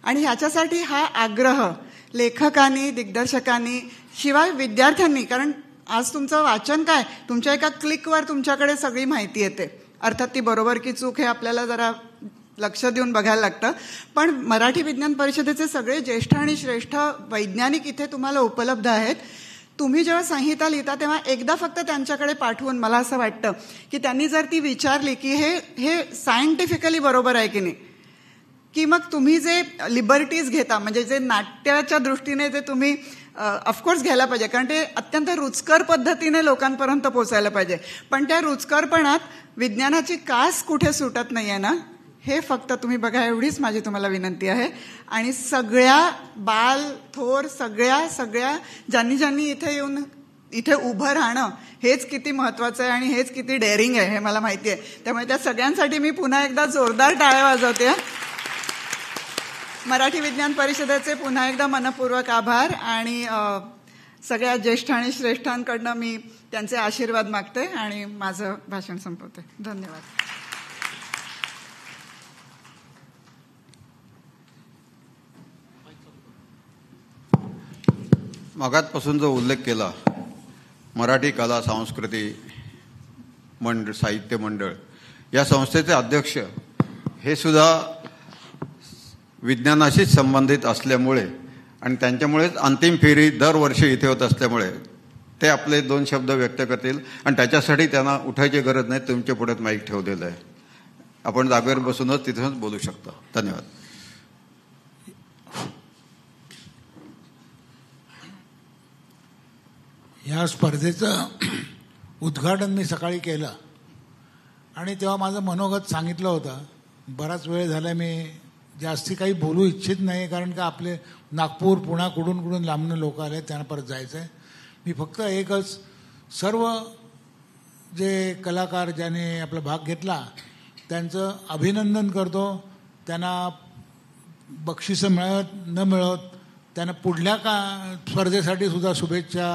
आणि ह्याच्यासाठी हा आग्रह लेखकांनी, दिग्दर्शकांनी, शिवाय विद्यार्थ्यांनी, कारण आज तुमचं वाचन काय, तुमच्या एका क्लिकवर तुमच्याकडे सगळी माहिती येते. अर्थात ती बरोबर की चूक हे आपल्याला जरा लक्ष देऊन बघायला लागतं. पण मराठी विज्ञान परिषदेचे सगळे ज्येष्ठ आणि श्रेष्ठ वैज्ञानिक इथे तुम्हाला उपलब्ध आहेत. तुम्ही जेव्हा संहिता लिहिता तेव्हा एकदा फक्त त्यांच्याकडे पाठवून, मला असं वाटतं की त्यांनी जर ती विचारली की हे सायंटिफिकली बरोबर आहे की नाही, की मग तुम्ही जे लिबर्टीज घेता, म्हणजे जे नाट्याच्या दृष्टीने जे तुम्ही ऑफकोर्स घ्यायला पाहिजे, कारण ते अत्यंत रुचकर पद्धतीने लोकांपर्यंत पोचायला पाहिजे, पण त्या रुचकरपणात विज्ञानाची कास कुठे सुटत नाही आहे ना, हे फक्त तुम्ही बघा, एवढीच माझी तुम्हाला विनंती आहे. आणि सगळ्या बाल थोर सगळ्या ज्यांनी इथे येऊन इथे उभं राहणं हेच किती महत्वाचं आहे आणि हेच किती डेअरिंग आहे हे मला माहिती आहे. त्यामुळे त्या सगळ्यांसाठी मी पुन्हा एकदा जोरदार टाळ्या वाजवते. मराठी विज्ञान परिषदेचे पुन्हा एकदा मनपूर्वक आभार. आणि सगळ्या ज्येष्ठ आणि श्रेष्ठांकडनं मी त्यांचे आशीर्वाद मागते आणि माझं भाषण संपवते. धन्यवाद. मागातपासून जो उल्लेख केला, मराठी कला संस्कृती मंडळ, साहित्य मंडळ या संस्थेचे अध्यक्ष हे सुद्धा विज्ञानाशीच संबंधित असल्यामुळे आणि त्यांच्यामुळेच अंतिम फेरी दरवर्षी इथे होत असल्यामुळे ते आपले 2 शब्द व्यक्त करतील. आणि त्याच्यासाठी त्यांना उठायची गरज नाही, तुमच्या पुढे माईक ठेवलेलं आहे, आपण जागेवर बसूनच तिथूनच बोलू शकता. धन्यवाद. ह्या स्पर्धेचं उद्घाटन मी सकाळी केलं आणि तेव्हा माझं मनोगत सांगितलं होतं. बराच वेळ झाला, मी जास्ती काही बोलू इच्छित नाही, कारण का आपले नागपूर, पुणा, कुठून लांबून लोक आले, त्यांना परत जायचं आहे. मी फक्त एकच, सर्व जे कलाकार ज्याने आपला भाग घेतला त्यांचं अभिनंदन करतो. त्यांना बक्षिसं मिळत न मिळत त्यांना पुढल्या स्पर्धेसाठी सुद्धा शुभेच्छा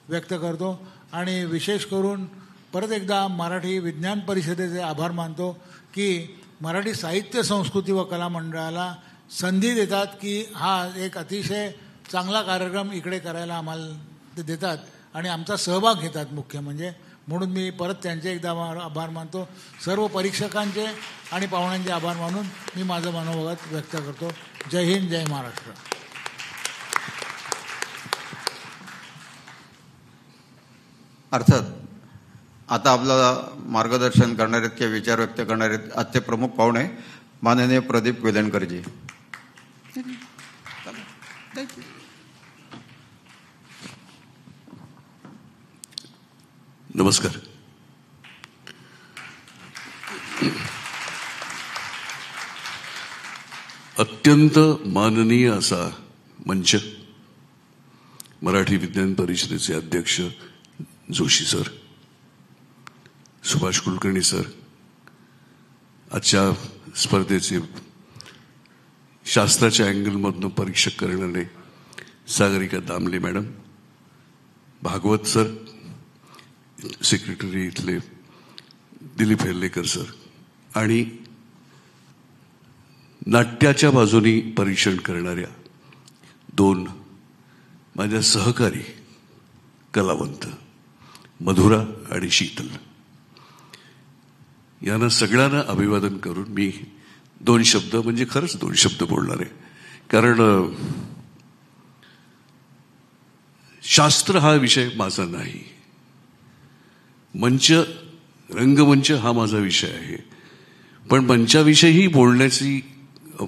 व्यक्त करतो. आणि विशेष करून परत एकदा मराठी विज्ञान परिषदेचे आभार मानतो की मराठी साहित्य संस्कृती व कला मंडळाला संधी देतात की हा एक अतिशय चांगला कार्यक्रम इकडे करायला आम्हाला ते देतात आणि आमचा सहभाग घेतात मुख्य म्हणजे. म्हणून मी परत त्यांचे एकदा आभार मानतो. सर्व परीक्षकांचे आणि पाहुण्यांचे आभार मानून मी माझं मनोगत व्यक्त करतो. जय हिंद, जय महाराष्ट्र. अर्थात आता आपल्याला मार्गदर्शन करणार आहेत किंवा विचार व्यक्त करणार आहेत आजचे प्रमुख पाहुणे माननीय प्रदीप वेलणकरजी. नमस्कार. अत्यंत माननीय असा मंच, मराठी विज्ञान परिषदेचे अध्यक्ष जोशी सर, सुभाष कुलकर्णी सर, आजच्या स्पर्धेचे शास्त्राच्या अँगलमधून परीक्षक करणारे Sagarika Damle madam, Bhagwat sir, secretary इथले दिलीप हेल्लेकर सर, आणि नाट्याच्या बाजूनी परीक्षण करणाऱ्या 2 माझ्या सहकारी कलावंत मधुरा आणि शीतल, यांना सगळ्यांना अभिवादन करून मी 2 शब्द, म्हणजे खरंच 2 शब्द बोलणार आहे. कारण शास्त्र हा विषय माझा नाही, मंच, रंगमंच हा माझा विषय आहे. पण मंचाविषयी बोलण्याची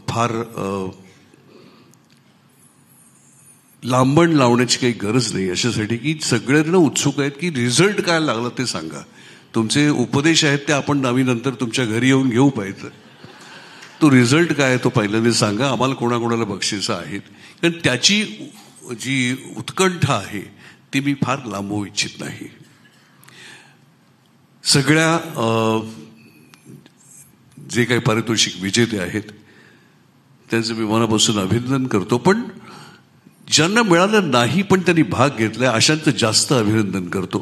फार लांबण लावण्याची काही गरज नाही, अशासाठी की सगळ्यांना उत्सुक आहेत की रिझल्ट काय लागला ते सांगा. तुमचे उपदेश आहेत ते आपण नंतर तुमच्या घरी येऊन घेऊ पाहिजे. तो रिझल्ट काय आहे तो पहिल्यांदा सांगा. आम्हाला कोणाकोणाला बक्षिसं आहेत, कारण त्याची जी उत्कंठा आहे ती मी फार लांबवू इच्छित नाही. सगळ्या जे काही पारितोषिक विजेते आहेत त्यांचं मी मनापासून अभिनंदन करतो. पण ज्यांना मिळालं नाही पण त्यांनी भाग घेतलाय अशांचं जास्त अभिनंदन करतो.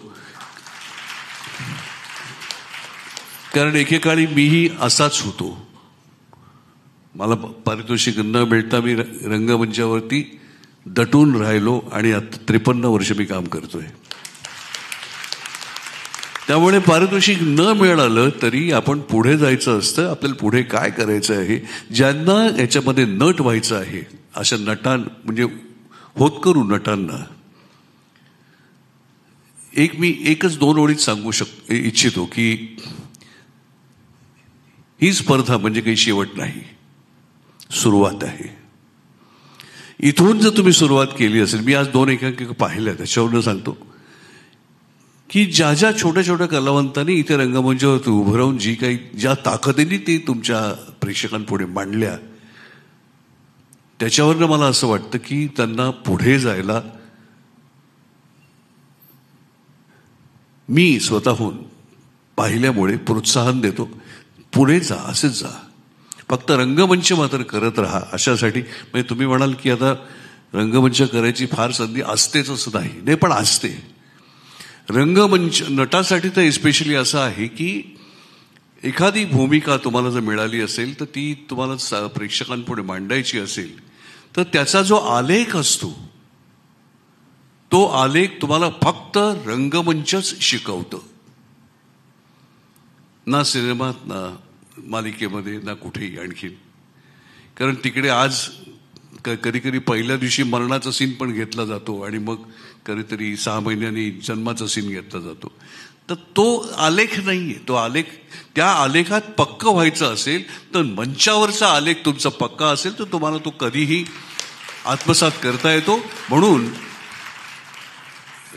कारण एकेकाळी मीही असाच होतो. मला पारितोषिक न मिळता मी रंगमंचावरती दटून राहिलो आणि आता 53 वर्ष मी काम करतोय. त्यामुळे पारितोषिक न मिळालं तरी आपण पुढे जायचं असतं. आपल्याला पुढे काय करायचं आहे, ज्यांना याच्यामध्ये नट व्हायचं आहे अशा म्हणजे होतकरू नटांना मी एकच 2 ओळीत सांगू इच्छितो की ही स्पर्धा म्हणजे काही शेवट नाही, सुरुवात आहे. इथून जर तुम्ही सुरुवात केली असेल, मी आज 2 एकांकिका पाहिल्या त्याच्यावरून सांगतो की ज्या छोट्या छोट्या कलावंतांनी इथे रंगमंचावरती उभं राहून ज्या ताकदीने ते तुमच्या प्रेक्षकांपुढे मांडल्या, त्याच्यावरनं मला असं वाटतं की त्यांना पुढे जायला मी स्वतःहून पाहिल्यामुळे प्रोत्साहन देतो. पुढे जा, असेच जा, फक्त रंगमंच मात्र करत राहा. अशासाठी म्हणजे तुम्ही म्हणाल की आता रंगमंच करायची फार संधी असतेच असं नाही, पण असते. रंगमंच नटासाठी तर एस्पेशली असं आहे की एखादी भूमिका तुम्हाला जर मिळाली असेल तर ती तुम्हाला प्रेक्षकांपुढे मांडायची असेल तर त्याचा जो आलेख असतो तो आलेख तुम्हाला फक्त रंगमंचच शिकवतं, ना सिनेमात, ना मालिकेमध्ये, ना कुठेही आणखीन. कारण तिकडे आज कधी कधी पहिल्या दिवशी मरणाचा सीन पण घेतला जातो आणि मग कधीतरी 6 महिन्यांनी जन्माचा सीन घेतला जातो. तर तो आलेख नाहीये. तो आलेख, त्या आलेखात पक्क व्हायचं असेल तर मंचावरचा आलेख तुमचा पक्का असेल तर तुम्हाला तो कधीही आत्मसात करता येतो. म्हणून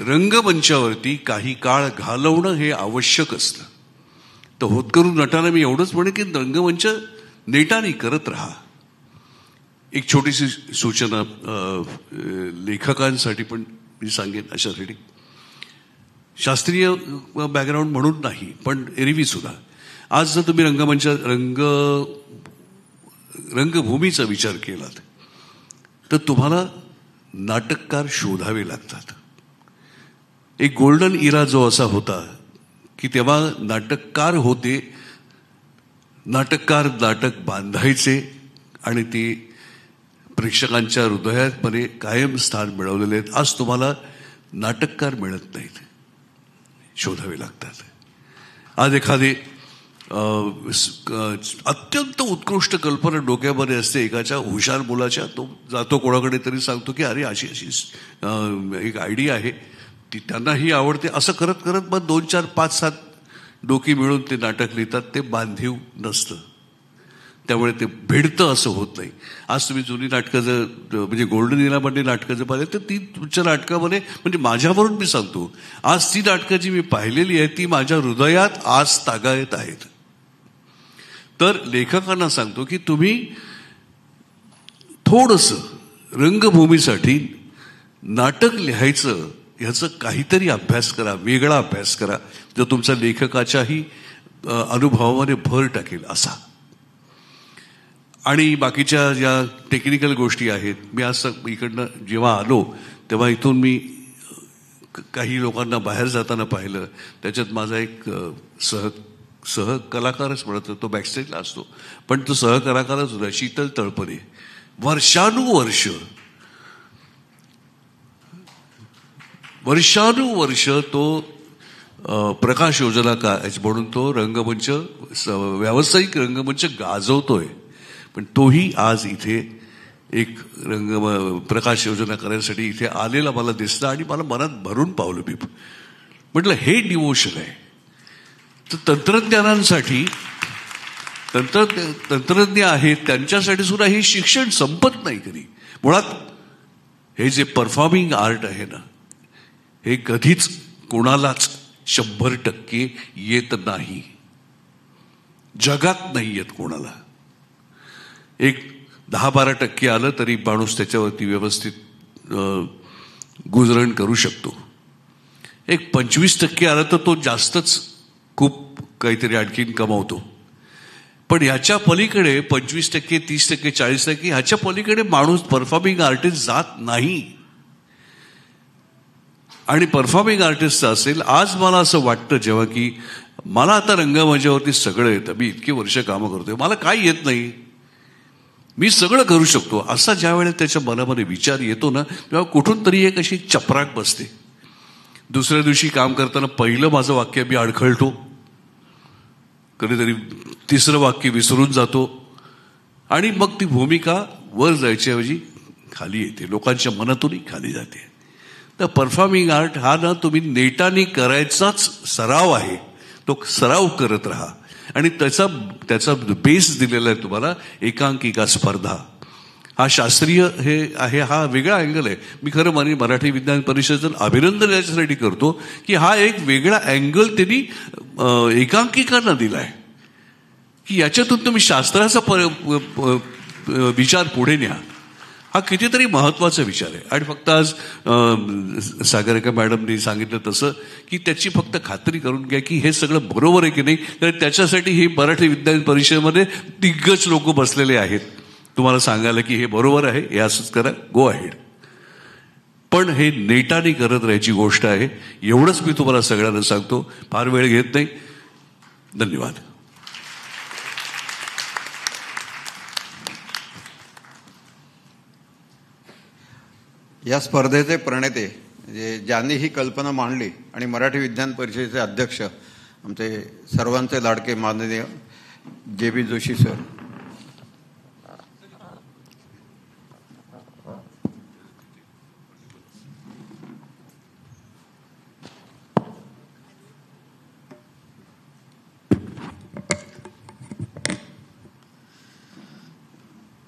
रंगमंचावरती काही काळ घालवणं हे आवश्यक असतं. तर होतकरू नटाला मी एवढंच म्हणेन की रंगमंच नेटाने करत राहा. एक छोटीशी सूचना लेखकांसाठी पण मी सांगेन, अशासाठी शास्त्रीय बॅकग्राऊंड म्हणून नाही पण एरवी सुद्धा आज जर तुम्ही रंगभूमीचा विचार केलात तर तुम्हाला नाटककार शोधावे लागतात. एक गोल्डन इरा जो असा होता की तेव्हा नाटककार होते, नाटककार नाटक बांधायचे आणि ते प्रेक्षकांच्या हृदयामध्ये कायम स्थान मिळवलेले आहेत. आज तुम्हाला नाटककार मिळत नाहीत, शोधावे लागतात. आज एखादे अत्यंत उत्कृष्ट कल्पना डोक्यामध्ये असते एकाच्या हुशार मुलाच्या, तो जातो कोणाकडे तरी सांगतो की अरे अशी अशी एक आयडिया आहे, ती त्यांनाही आवडते. असं करत करत मग 2, 4, 5, 7 डोकी मिळून ते नाटक लिहितात, ते बांधीव नसतं. त्यामुळे ते भिडतं असं होत नाही. आज तुम्ही जुनी नाटकं जर म्हणजे गोल्डन इरामध्ये नाटकं जर पाहिली तर ती तुमच्या नाटकामध्ये म्हणजे माझ्यावरून मी सांगतो, आज ती नाटकं जी मी पाहिलेली आहेत ती माझ्या हृदयात आज तागायत आहेत. तर लेखकांना सांगतो की तुम्ही थोडंसं रंगभूमीसाठी नाटक लिहायचं ह्याचं काहीतरी अभ्यास करा, वेगळा अभ्यास करा, जो तुमच्या लेखकाच्याही अनुभवामध्ये भर टाकेल असा. आणि बाकीच्या ज्या टेक्निकल गोष्टी आहेत, मी आज इकडनं जेव्हा आलो तेव्हा इथून मी काही लोकांना बाहेर जाताना पाहिलं. त्याच्यात माझा एक सहकलाकारच म्हणत, तो बॅकस्टेजला असतो पण तो सहकलाकारच होता, शीतल तळपरे. वर्षानुवर्ष तो प्रकाश योजना म्हणून तो रंगमंच, व्यावसायिक रंगमंच गाजवतोय. पण तोही आज इथे एक प्रकाश योजना करण्यासाठी इथे आलेला मला दिसला आणि मला मनात भरून पावलं. मी म्हटलं हे डिवोशन आहे. तर तंत्रज्ञानांसाठी तंत्रज्ञ आहेत त्यांच्यासाठी सुद्धा हे शिक्षण संपत नाही कधी. मुळात हे जे परफॉर्मिंग आर्ट आहे ना, हे कधीच कोणालाच 100% येत नाही, जगात नाही येत कोणाला. एक 10-12% आलं तरी माणूस त्याच्यावरती व्यवस्थित गुजरण करू शकतो. एक 25% आलं तर तो जास्तच खूप काहीतरी आणखीन कमावतो. पण ह्याच्या पलीकडे 25%, 30%, 40% ह्याच्या पलीकडे माणूस परफॉर्मिंग आर्टिस्ट जात नाही. आणि परफॉर्मिंग आर्टिस्ट असेल, आज मला असं वाटतं जेव्हा की मला आता रंगमंचावरती सगळं येतं, मी इतकी वर्ष कामं करतोय, मला काही येत नाही, मी सगळं करू शकतो, असा ज्या वेळेला त्याच्या मनामध्ये विचार येतो ना, तेव्हा कुठून तरी एक अशी चपराक बसते. दुसऱ्या दिवशी काम करताना पहिलं माझं वाक्य मी अडखळतो, कधीतरी तिसरं वाक्य विसरून जातो आणि मग ती भूमिका वर जायच्याऐवजी खाली येते, लोकांच्या मनातूनही खाली जाते. तर परफॉर्मिंग आर्ट हा ना तुम्ही नेटाने करायचाच सराव आहे, तो सराव करत राहा. आणि त्याचा बेस दिलेला आहे तुम्हाला एकांकिका स्पर्धा. हा शास्त्रीय हे आहे, हा वेगळा अँगल आहे. मी खरं मराठी विज्ञान परिषदेचं अभिनंदन याच्यासाठी करतो की हा एक वेगळा अँगल त्यांनी एकांकिकांना दिला आहे की याच्यातून तुम्ही शास्त्राचा विचार पुढे न्या. हा कितीतरी महत्त्वाचा विचार आहे. आणि फक्त आज सागरिका मॅडमनी सांगितलं तसं की त्याची फक्त खात्री करून घ्या की हे सगळं बरोबर आहे की नाही. तर त्याच्यासाठी ही मराठी विज्ञान परिषदेमध्ये दिग्गज लोक बसलेले आहेत तुम्हाला सांगायला की हे बरोबर आहे, हे असंच करा, गो अहेड. पण हे नेटाने करत राहायची गोष्ट आहे. एवढंच मी तुम्हाला सगळ्यांना सांगतो, फार वेळ घेत नाही. धन्यवाद. या स्पर्धेचे प्रणेते ज्यांनी ही कल्पना मांडली आणि मराठी विज्ञान परिषदेचे अध्यक्ष आमचे सर्वांचे लाडके माननीय JB जोशी सर,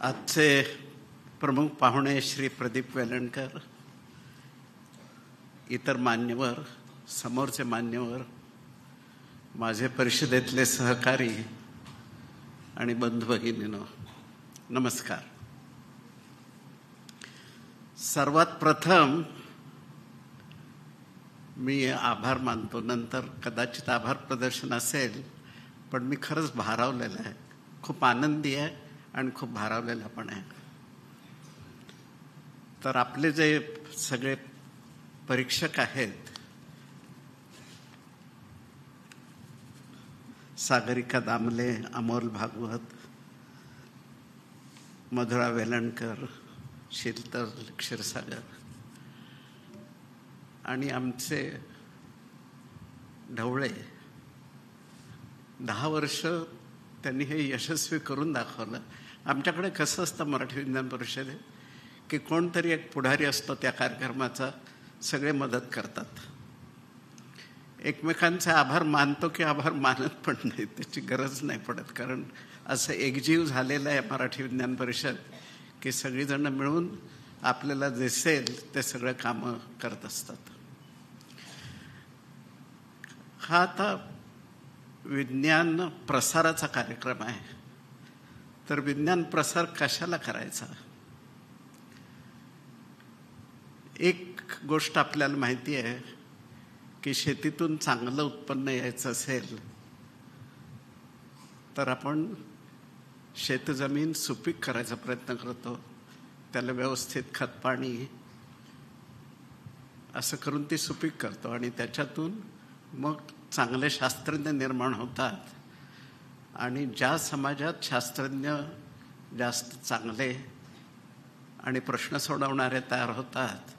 आजचे प्रमुख पाहुणे श्री प्रदीप वेलणकर, इतर मान्यवर, समोरचे मान्यवर, माझे परिषदेतले सहकारी आणि बंधू भगिनींनो, नमस्कार. सर्वात प्रथम मी आभार मानतो, नंतर कदाचित आभार प्रदर्शन असेल, पण मी खरंच भारावलेलं आहे, खूप आनंदी आहे आणि खूप भारावलेला पण आहे. तर आपले जे सगळे परीक्षक आहेत, सागरिका दामले, अमोल भागवत, मधुरा वेलणकर, शीतल क्षीरसागर आणि आमचे ढवळे, 10 वर्ष त्यांनी हे यशस्वी करून दाखवलं. आमच्याकडे कसं असतं मराठी विज्ञान परिषदेत की कोणतरी एक पुढारी असतो, त्या कार्यक्रमाचा सगळे मदत करतात. एकमेकांचे आभार मानतो की आभार मानत पण नाही, त्याची गरज नाही पडत. कारण असं एकजीव झालेलं आहे मराठी विज्ञान परिषद की सगळीजणं मिळून आपल्याला दिसेल ते सगळं कामं करत असतात. हा आता विज्ञान प्रसाराचा कार्यक्रम आहे, तर विज्ञान प्रसार कशाला करायचा? एक गोष्ट आपल्याला माहिती आहे की शेतीतून चांगलं उत्पन्न यायचं असेल तर आपण शेतजमीन सुपीक करायचा प्रयत्न करतो, त्याला व्यवस्थित खतपाणी असं करून ती सुपीक करतो आणि त्याच्यातून मग चांगले शास्त्रज्ञ निर्माण होतात. आणि ज्या समाजात शास्त्रज्ञ जास्त चांगले आणि प्रश्न सोडवणारे तयार होतात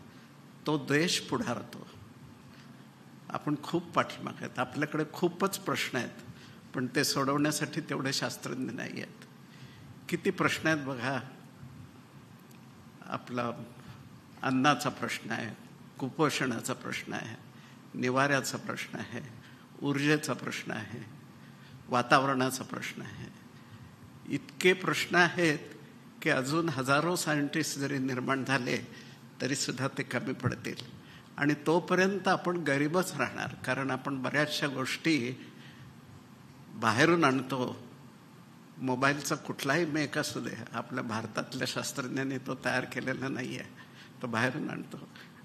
तो देश पुढारतो. आपण खूप पाठीमागे आहेत, आपल्याकडे खूपच प्रश्न आहेत, पण ते सोडवण्यासाठी तेवढे शास्त्रज्ञ नाही आहेत. किती प्रश्न आहेत बघा. आपला अन्नाचा प्रश्न आहे, कुपोषणाचा प्रश्न आहे, निवाऱ्याचा प्रश्न आहे, ऊर्जेचा प्रश्न आहे, वातावरणाचा प्रश्न आहे. इतके प्रश्न आहेत की अजून हजारो सायंटिस्ट जरी निर्माण झाले तरी सुद्धा ते कमी पडतील. आणि तोपर्यंत आपण गरीबच राहणार, कारण आपण बऱ्याचशा गोष्टी बाहेरून आणतो. मोबाईलचा कुठलाही मेक असू दे, आपल्या भारतातल्या शास्त्रज्ञांनी तो तयार केलेला नाही आहे, तो बाहेरून आणतो.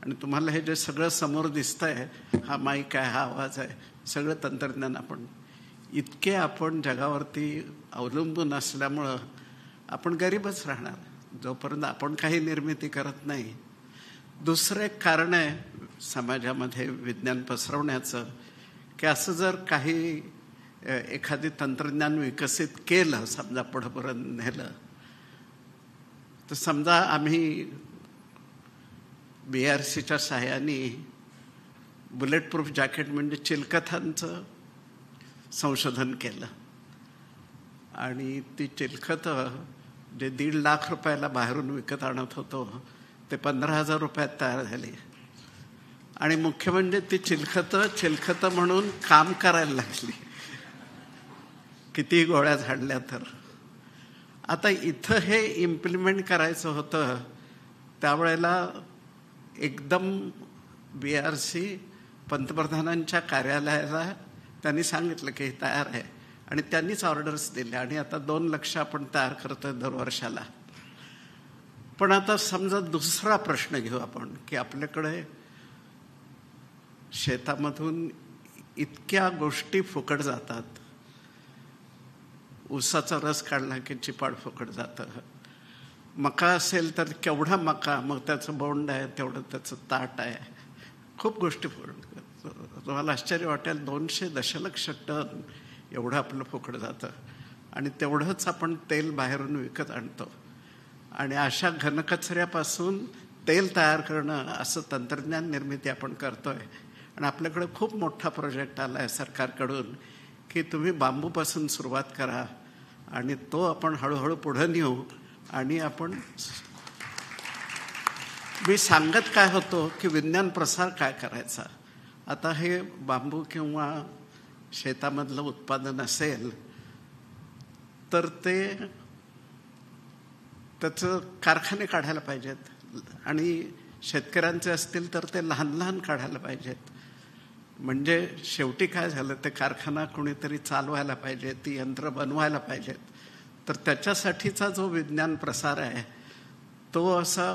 आणि तुम्हाला हे जे सगळं समोर दिसतंय, हा माईक आहे, हा आवाज आहे, सगळं तंत्रज्ञान आपण जगावरती अवलंबून असल्यामुळं आपण गरीबच राहणार जोपर्यंत आपण काही निर्मिती करत नाही. दुसरं एक कारण आहे समाजामध्ये विज्ञान पसरवण्याचं की असं जर काही एखादी तंत्रज्ञान विकसित केलं, समजा पुढेपर्यंत नेलं, तर समजा आम्ही BRCच्या सहाय्याने बुलेट प्रूफ जॅकेट म्हणजे चिलखतांचं संशोधन केलं आणि ती चिलखतं जे 1.5 लाख रुपयाला बाहेरून विकत आणत होतो ते 15,000 रुपयात तयार झाली. आणि मुख्य म्हणजे ती चिलखतं म्हणून काम करायला लागली, कितीही गोळ्या झाडल्या तर. आता इथं हे इम्प्लिमेंट करायचं होतं, त्यावेळेला एकदम BRC पंतप्रधानांच्या कार्यालयाला त्यांनी सांगितलं की हे तयार आहे आणि त्यांनीच ऑर्डर्स दिल्या आणि आता 2 लाख आपण तयार करतोय दरवर्षाला. पण आता समजा दुसरा प्रश्न घेऊ आपण की आपल्याकडे शेतामधून इतक्या गोष्टी फुकट जातात. ऊसाचा रस काढला की चिपाड फुकट जातं. मका असेल तर केवढा मका, मग त्याचं बोंड आहे, तेवढं त्याचं ताट आहे, खूप गोष्टी फुकट. तुम्हाला आश्चर्य वाटेल, 200 दशलक्ष टन एवढं आपलं फुकट जातं आणि तेवढंच आपण तेल बाहेरून विकत आणतो. आणि अशा घनकचऱ्यापासून तेल तयार करणं असं तंत्रज्ञान निर्मिती आपण करतोय. आणि आपल्याकडे खूप मोठा प्रोजेक्ट आला आहे सरकारकडून की तुम्ही बांबूपासून सुरुवात करा आणि तो आपण हळूहळू पुढे नेऊ. आणि मी सांगत काय होतो की विज्ञान प्रसार काय करायचा. आता हे बांबू किंवा शेतामधलं उत्पादन असेल तर त्याचं कारखाने काढायला पाहिजेत आणि शेतकऱ्यांचे असतील तर ते लहान लहान काढायला पाहिजेत. म्हणजे शेवटी काय झालं, ते कारखाना कोणीतरी चालवायला पाहिजे, ती यंत्र बनवायला पाहिजेत. तर त्याच्यासाठीचा जो विज्ञान प्रसार आहे तो असा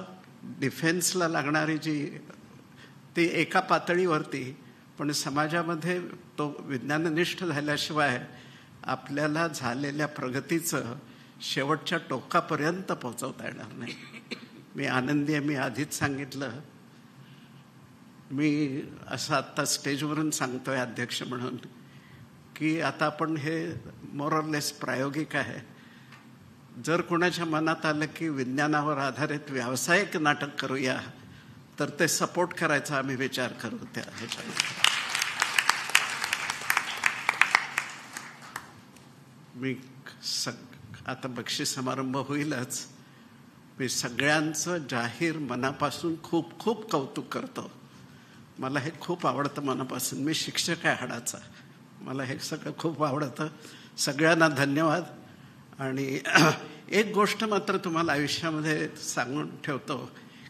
डिफेन्सला लागणारी ती एका पातळीवरती, पण समाजामध्ये तो विज्ञाननिष्ठ झाल्याशिवाय आपल्याला झालेल्या प्रगतीचं शेवटच्या टोकापर्यंत पोहोचवता येणार नाही. मी आनंदी आहे, मी आधीच सांगितलं, मी असं आत्ता स्टेजवरून सांगतोय अध्यक्ष म्हणून की आता आपण हे मोरलेस प्रायोगिक आहे. जर कोणाच्या मनात आलं की विज्ञानावर आधारित व्यावसायिक नाटक करूया तर ते सपोर्ट करायचा आम्ही विचार करू. त्या ह्याच्यामध्ये मी आता बक्षीस समारंभ होईलच, मी सगळ्यांचं जाहीर मनापासून खूप खूप कौतुक करतो. मला हे खूप आवडतं मनापासून. मी शिक्षक आहे हाडाचा. मला हे सगळं खूप आवडतं. सगळ्यांना धन्यवाद. आणि एक गोष्ट मात्र तुम्हाला आयुष्यामध्ये सांगून ठेवतो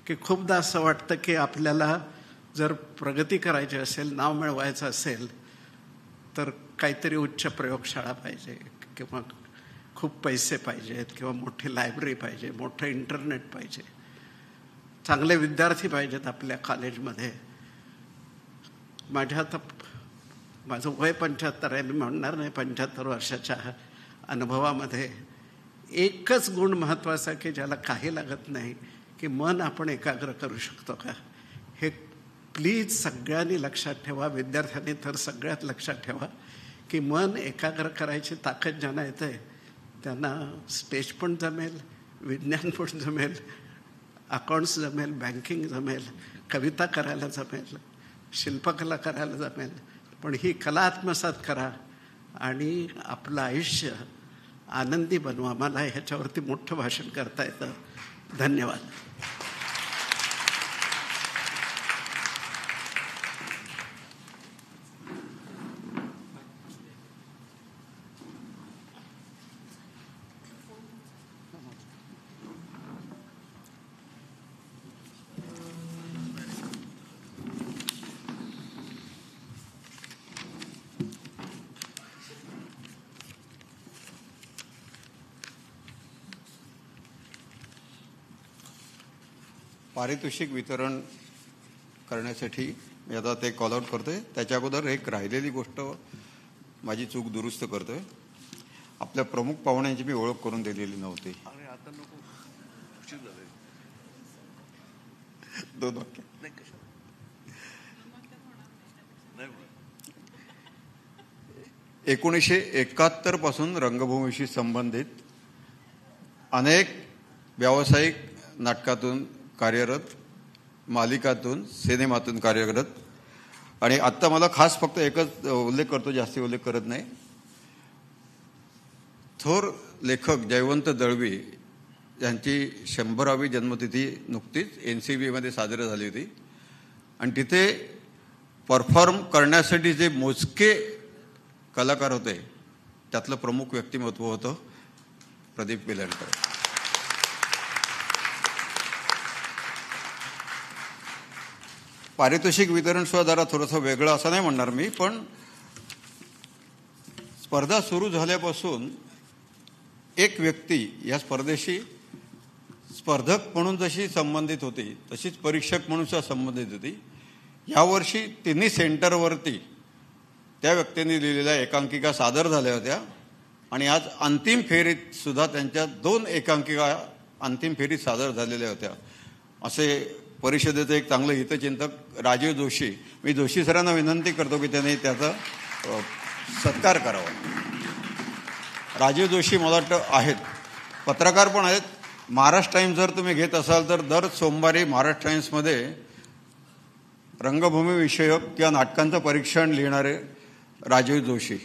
की खूपदा असं वाटतं की आपल्याला जर प्रगती करायची असेल, नाव मिळवायचं असेल, तर काहीतरी उच्च प्रयोगशाळा पाहिजे किंवा खूप पैसे पाहिजेत किंवा मोठी लायब्ररी पाहिजे, मोठं इंटरनेट पाहिजे, चांगले विद्यार्थी पाहिजेत आपल्या कॉलेजमध्ये. माझं वय 75 आहे. मी म्हणणार नाही 75 वर्षाच्या अनुभवामध्ये एकच गुण महत्त्वाचा की ज्याला काही लागत नाही, की मन आपण एकाग्र करू शकतो का, हे प्लीज सगळ्यांनी लक्षात ठेवा. विद्यार्थ्यांनी तर सगळ्यात लक्षात ठेवा की मन एकाग्र करायची ताकद ज्यांना येते त्यांना स्टेज पण जमेल, विज्ञान पण जमेल, अकाउंट्स जमेल, बँकिंग जमेल, कविता करायला जमेल, शिल्पकला करायला जमेल. पण ही कला आत्मसात करा आणि आपलं आयुष्य आनंदी बनवा. मला ह्याच्यावरती मोठं भाषण करता येतं. धन्यवाद. पारितोषिक वितरण करण्यासाठी मी आता ते कॉल आउट करतोय. त्याच्या अगोदर एक राहिलेली गोष्ट, माझी चूक दुरुस्त करतोय. आपल्या प्रमुख पाहुण्यांची मी ओळख करून दिलेली नव्हती. दोन वाक्य. 1971 पासून रंगभूमीशी संबंधित अनेक व्यावसायिक नाटकातून कार्यरत, मालिकातून, सिनेमातून कार्यरत. आणि आत्ता मला खास फक्त एकच उल्लेख करतो, जास्ती उल्लेख करत नाही. थोर लेखक जयवंत दळवी यांची 100वी जन्मतिथी नुकतीच NCBमध्ये साजरी झाली होती. आणि तिथे परफॉर्म करण्यासाठी जे मोजके कलाकार होते त्यातलं प्रमुख व्यक्तिमत्व होतं प्रदीप वेलणकर. पारितोषिक वितरण सुद्धा जरा थोडंसं वेगळं असं नाही म्हणणार मी, पण स्पर्धा सुरू झाल्यापासून एक व्यक्ती या स्पर्धेशी स्पर्धक म्हणून जशी संबंधित होती तशीच परीक्षक म्हणून सुद्धा संबंधित होती. यावर्षी तिन्ही सेंटरवरती त्या व्यक्तींनी लिहिलेल्या एकांकिका सादर झाल्या होत्या. आणि आज अंतिम फेरीत सुद्धा त्यांच्या 2 एकांकिका अंतिम फेरीत सादर झालेल्या होत्या. असे परिषदेचे एक चांगलं हितचिंतक राजीव जोशी, मी जोशी सरांना विनंती करतो की त्यांनी त्याचा सत्कार करावा. राजीव जोशी मला वाटतं आहेत, पत्रकार पण आहेत. महाराष्ट्र टाइम्स जर तुम्ही घेत असाल तर दर सोमवारी महाराष्ट्र टाइम्समध्ये रंगभूमी विषयक किंवा नाटकांचं परीक्षण लिहिणारे राजीव जोशी.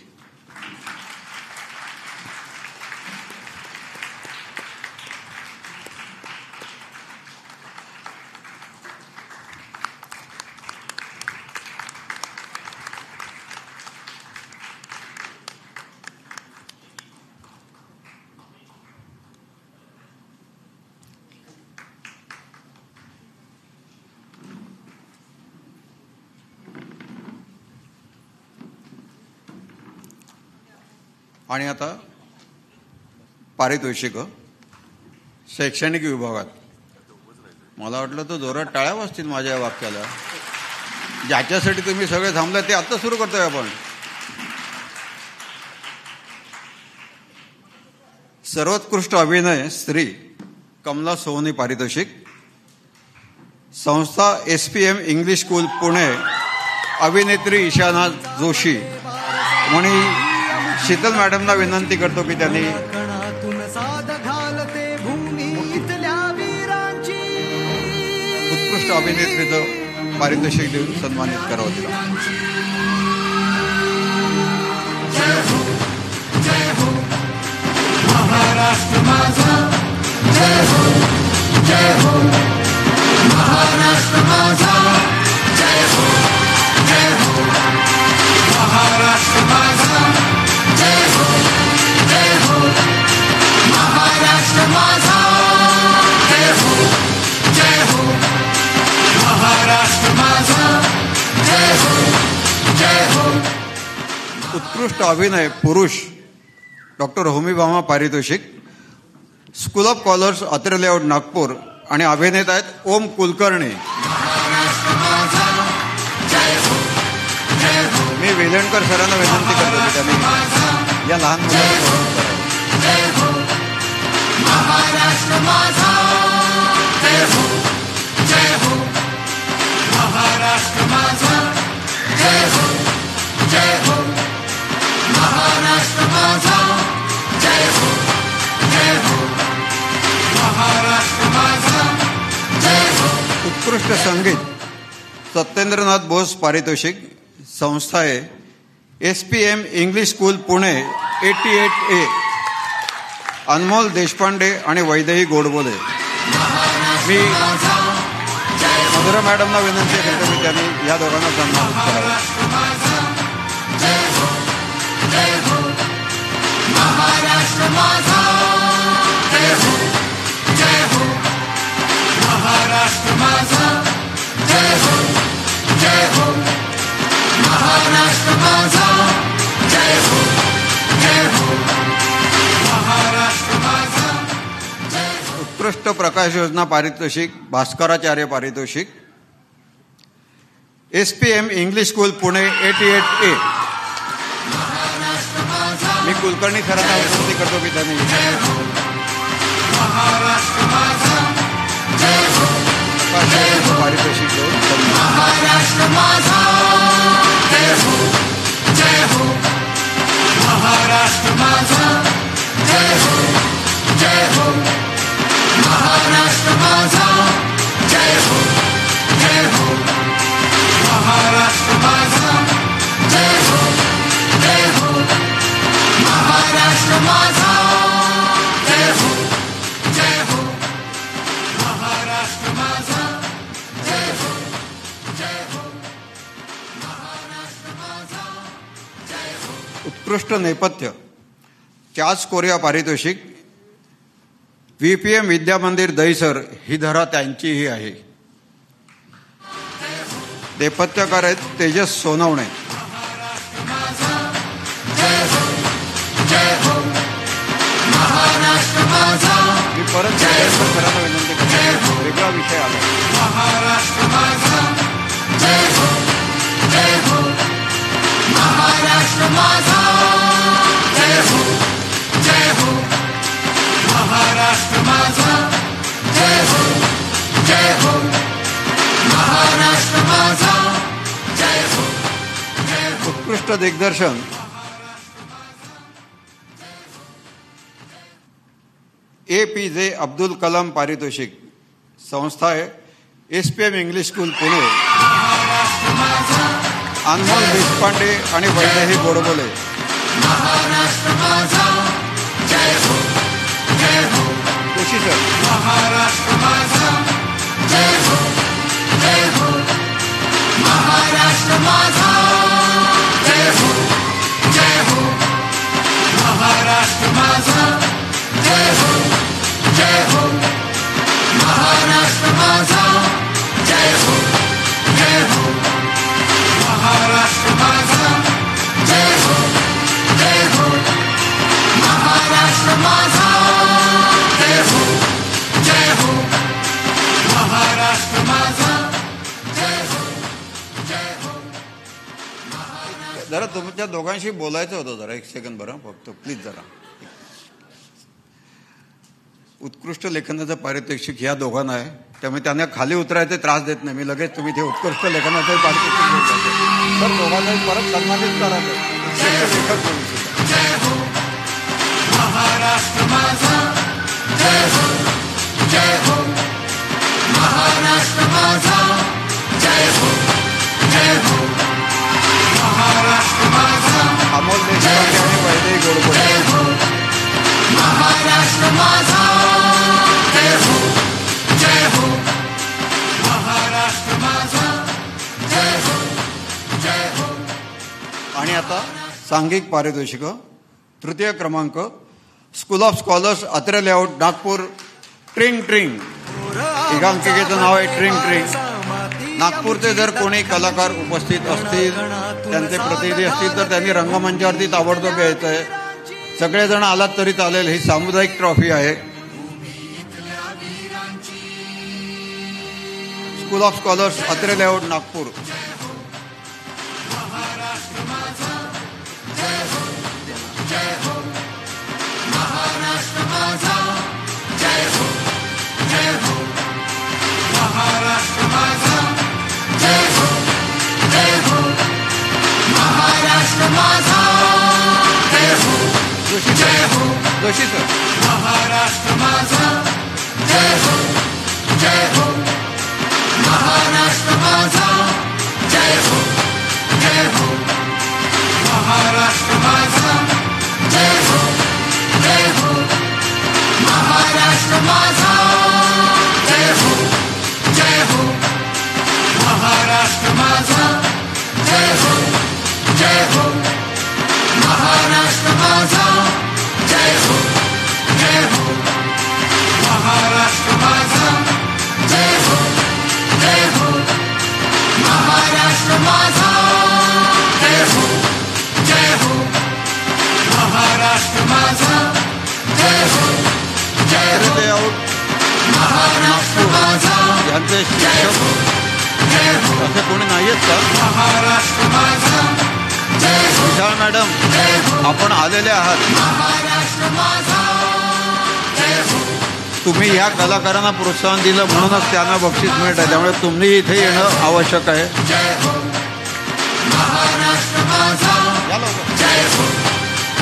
आणि आता पारितोषिक शैक्षणिक विभागात. मला वाटलं तर जोरात टाळ्या वाजतील माझ्या या वाक्याला. ज्याच्यासाठी तुम्ही सगळे थांबले ते आता सुरू करतोय आपण. सर्वोत्कृष्ट अभिनय स्त्री कमला सोहनी पारितोषिक. संस्था SPM इंग्लिश स्कूल पुणे अभिनेत्री ईशाना जोशी. आणि शीतल मॅडमना विनंती करतो की त्यांनी उत्कृष्ट अभिनेत्रीचं पारितोषिक देऊन सन्मानित करावं तिला. जय हो महाराष्ट्र माझा, जय हो महाराष्ट्र माझा, जय हो. उत्कृष्ट अभिनय पुरुष डॉक्टर होमी भामा पारितोषिक. School of scholars Atre layout Nagpur आणि अभिनेता आहेत ओम कुलकर्णी. मी वेलणकर सरांना विनंती करतो की त्यांनी या लहान मुलांना महाराष्ट्र माझा जय हो जय हो महाराष्ट्र माझा जय हो जय हो महाराष्ट्र माझा जय हो जय हो महाराष्ट्र माझा जय हो. उत्कृष्ट संगीत सत्येंद्रनाथ बोस पारितोषिक. संस्था आहे SPM English school Pune 88A. अनमोल देशपांडे आणि वैदेही गोडबोले. मी मधुरा मॅडमना विनंती करतो की त्यांनी या दोघांना सन्मानित करावे. महाराष्ट्र माझा जय हो जय हो महाराष्ट्र माझा जय हो जय हो महाराष्ट्र माझा जय हो जय हो महाराष्ट्र माझा जय हो. उत्कृष्ट प्रकाश योजना पारितोषिक भास्कराचार्य पारितोषिक. SPM English school Pune 88A. मी कुलकर्णी सरांना विनंती करतो की त्यांनी पारितोषिक देऊन महाराष्ट्र माझा जय हो जय हो महाराष्ट्र माझा जय हो जय हो महाराष्ट्र माझा जय हो जय हो महाराष्ट्र माझा जय हो जय हो महाराष्ट्र माझा जय हो जय हो महाराष्ट्र माझा जय हो जय हो महाराष्ट्र माझा जय हो. उत्कृष्ट नेपथ्य चार्ल्स कोरिया पारितोषिक. VPM विद्या मंदिर दहिसर ही धरा त्यांचीही आहे. नेपथ्यकार आहेत तेजस सोनवणे. मी परत सरांना विनंती करतो वेगळा विषय आला. महाराष्ट्र माझा जय हो जय हो महाराष्ट्र माझा जय हो जय हो महाराष्ट्र माझा जय हो जय हो महाराष्ट्र माझा जय हो जय हो. उत्कृष्ट दिग्दर्शन APJ अब्दुल कलाम पारितोषिक. संस्था आहे SPM इंग्लिश स्कूल पुणे. अनमोल देशपांडे आणि वैदेही गोडबोले. महाराष्ट्र माझा जय हो जय हो जोशी सर. महाराष्ट्र माझा जय हो जय हो महाराष्ट्र माझा जय हो जय हो महाराष्ट्र माझा जय हो जय हो महाराष्ट्र माझा जय हो जय हो महाराष्ट्र माझा जय हो जय हो महाराष्ट्र माझा जय हो जय हो महाराष्ट्र माझा जय हो जय हो. जरा तुमच्या दोघांशी बोलायचं होतं जरा एक सेकंद बरं फक्त प्लीज जरा. उत्कृष्ट लेखनाचं पारितोषिक ह्या दोघांना आहे त्यामुळे त्यांना खाली उतरायचे त्रास देत नाही. मी लगेच तुम्ही ते उत्कृष्ट लेखनाचं पारितोषिक देत जाते. तर दोघांनाही परत सन्मानित करायचं लेखक म्हणून. जय हो महाराष्ट्र माझा जय हो जय हो महाराष्ट्र माझा जय हो जय हो महाराष्ट्र माझा अमोल देशपांडे आणि वैदेही गोडबोले. जय हो महाराष्ट्र माझा जय हो जय हो महाराष्ट्र माझा जय हो जय हो. आणि आता सांघिक पारितोषिक. तृतीय क्रमांक school of scholars Atre layout Nagpur tring tring. एकांकिकेचं नाव आहे ट्रिंग ट्रिंग. नागपूरचे जर कोणी कलाकार उपस्थित असतील, त्यांचे प्रतिनिधी असतील तर त्यांनी रंगमंचावरती ताबडतोब यायचं आहे. सगळेजण आलात तरी चालेल. ही सामुदायिक ट्रॉफी आहे. School of scholars, Atre layout, Nagpur. Joshi sir. Maharashtra माझा जय हो जय हो. महाराष्ट्र माझा जय हो जय हो. महाराष्ट्र माझा जय हो जय हो. महाराष्ट्र माझा जय हो जय हो. महाराष्ट्र माझा जय हो जय हो. महाराष्ट्र माझा जय हो जय हो. महाराष्ट्र माझा जय हो जय हो. महाराष्ट्र माझा जय हो जय हो. महाराष्ट्र माझा जय हो जय हो. लेआउट महाराष्ट्र माझा यांचे जय शिक्षक हो जय हो. असे कोणी नाही आहेत का? महाराष्ट्र माझा जय हो विशाल मॅडम, जय हो. आपण आलेले आहात. महाराष्ट्र माझा जय हो. तुम्ही या कलाकारांना प्रोत्साहन दिलं म्हणूनच त्यांना बक्षीस मिळत आहे. त्यामुळे तुम्ही इथे येणं आवश्यक आहे. जय हो. महाराष्ट्र माझा या लवकर. जय हो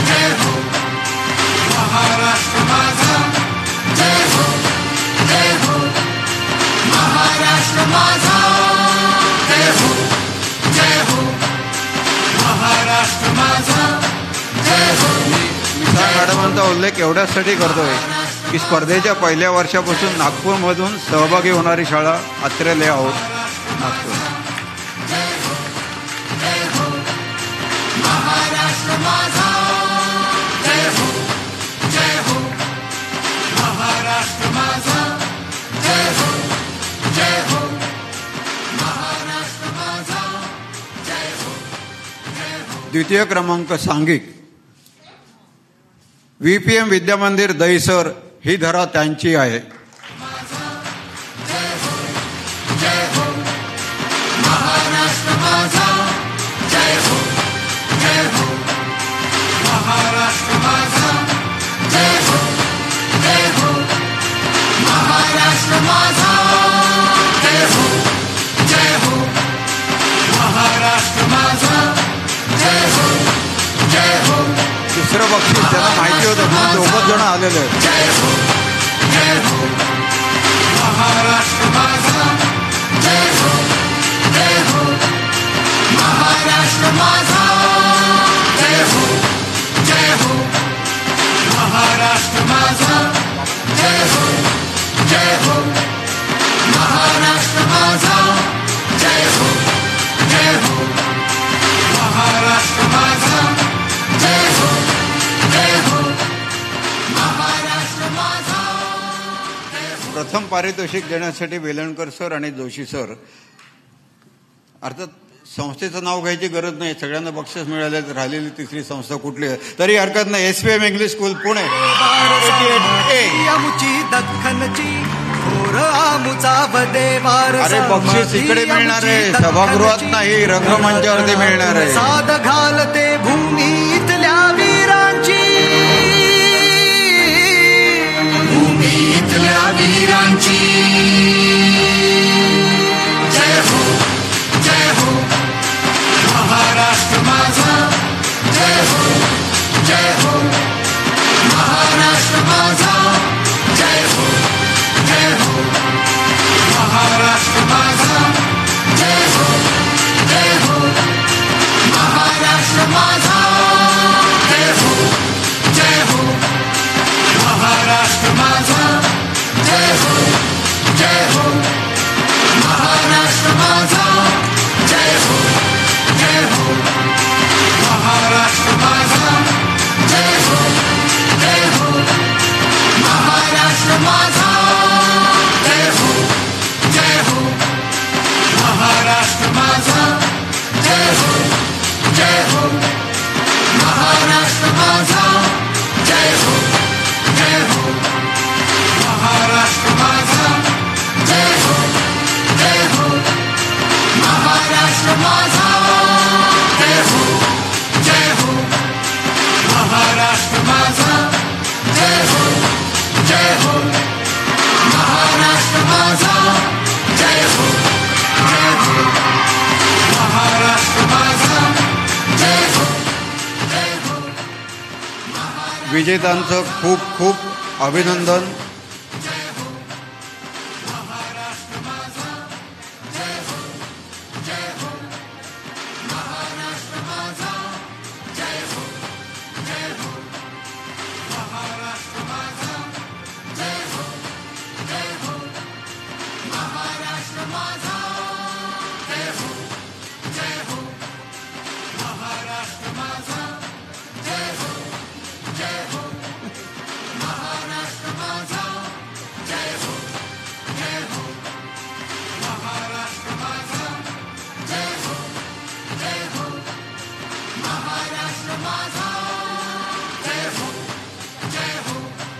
जय हो. महाराष्ट्र माझा जय हो जय हो. महाराष्ट्र माझा जय हो जय हो. महाराष्ट्र माझा जय हो. विशाल मॅडमांचा उल्लेख एवढ्यासाठी करतोय की स्पर्धेच्या पहिल्या वर्षापासून नागपूरमधून सहभागी होणारी शाळा अत्रे लेआउट, नागपूर. महाराष्ट्र माझा जय हो जय हो. महाराष्ट्र माझा जय हो जय हो. महाराष्ट्र माझा जय हो जय हो. द्वितीय क्रमांक सांघिक. VPM विद्यामंदिर दहिसर. ही धरा त्यांची आहे. जय हो जय हो. महाराष्ट्र माझा जय हो जय हो. महाराष्ट्र माझा जय हो जय हो. महाराष्ट्र माझा जय हो जय हो. महाराष्ट्र माझा जय हो जय हो. दुसरं बक्षीस त्यांना माहिती होतं म्हणून दोघंच जण आलेले आहेत. जय हो जय हो. महाराष्ट्र माझा जय हो जय हो. महाराष्ट्र माझा जय हो जय हो. महाराष्ट्र माझा जय हो जय हो. महाराष्ट्र माझा जय हो जय हो. महाराष्ट्र माझा जय हो जय हो. महाराष्ट्र माझा प्रथम पारितोषिक देण्यासाठी वेलणकर सर आणि जोशी सर. अर्थात संस्थेचं नाव घ्यायची गरज नाही, सगळ्यांना बक्षीस मिळाले. राहिलेली तिसरी संस्था कुठली आहे तरी हरकत नाही. SPM English school Pune. अरे बक्षीस इकडे मिळणार आहे, सभागृहात नाही, रंगमंचावरती मिळणार आहे. साध घालते भूमीतल्या वीरांची. भूमीतल्या वीरांची जय हो जय हो. महाराष्ट्र माझा जय हो जय हो. महाराष्ट्र माझा जय हो जय हो. महाराष्ट्र माझा जय हो जय हो. महाराष्ट्र माझा जय हो जय हो. महाराष्ट्र माझा जय हो जय विजेत्यांचं खूप खूप अभिनंदन.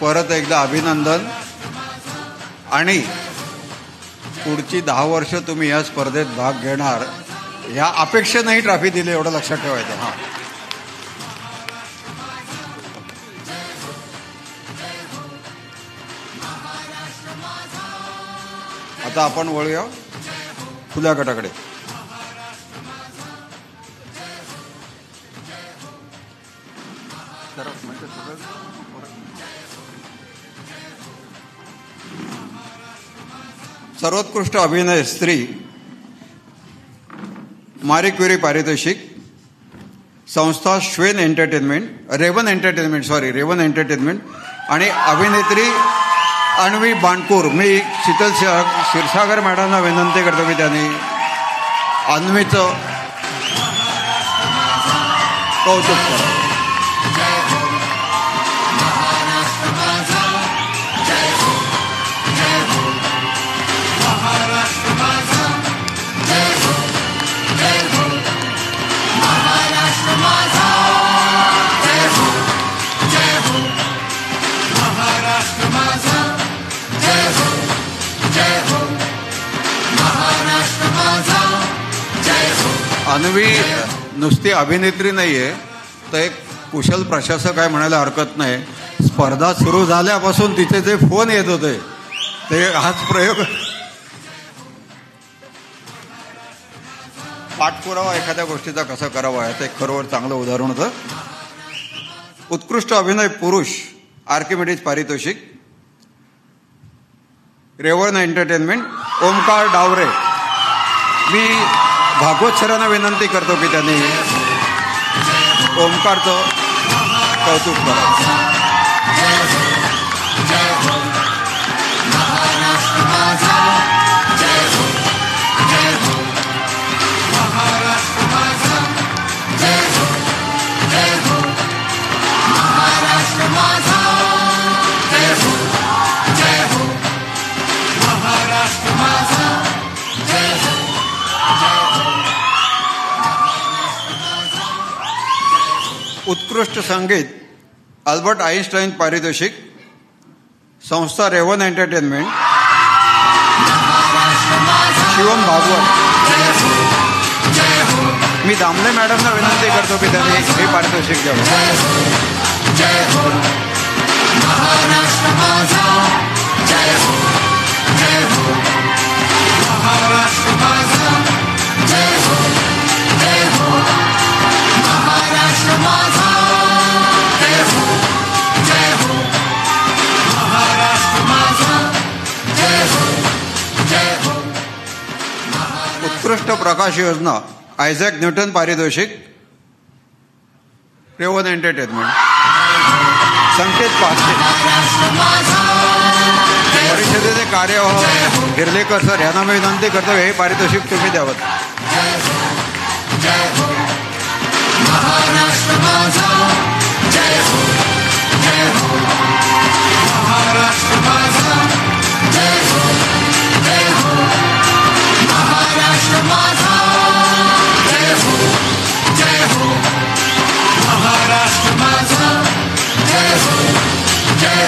परत एकदा अभिनंदन. आणि पुढची 10 वर्ष तुम्ही या स्पर्धेत भाग घेणार ह्या अपेक्षेनेही ट्रॉफी दिली, एवढं लक्षात ठेवायचं. हां, आता आपण वळूया खुल्या गटाकडे. सर्वोत्कृष्ट अभिनय स्त्री मारी क्युरी पारितोषिक संस्था रेवन एंटरटेनमेंट आणि अभिनेत्री अन्वी बाणपूर. मी शीतल क्षीरसागर मॅडमना विनंती करतो की त्यांनी अन्वीचं कौतुक करा. अन्वी नुसती अभिनेत्री नाहीये, तर एक कुशल प्रशासक आहे म्हणायला हरकत नाही. स्पर्धा सुरू झाल्यापासून तिथे जे फोन येत होते ते हाच प्रयोग पाठपुरावा एखाद्या गोष्टीचा कसा करावा याचं एक खरोखर चांगलं उदाहरण होतं. उत्कृष्ट अभिनय पुरुष आर्किमिडीज पारितोषिक रेवन एंटरटेनमेंट ओमकार डावरे. मी भागवत सरांना विनंती करतो की त्यांनी ओमकारचं कौतुक करावं. उत्कृष्ट संगीत अल्बर्ट आईन्स्टाईन पारितोषिक संस्था रेवन एंटरटेनमेंट शिवम भागवत. मी दामले मॅडमना विनंती करतो की त्यांनी हे पारितोषिक द्यावं. उत्कृष्ट प्रकाश योजना आयझॅक न्यूटन पारितोषिक रेवन एंटरटेनमेंट. संकेत पाचशे. परिषदेचे कार्यवाह गिर्लेकर सर यांना मी विनंती करतो हे पारितोषिक तुम्ही द्यावं.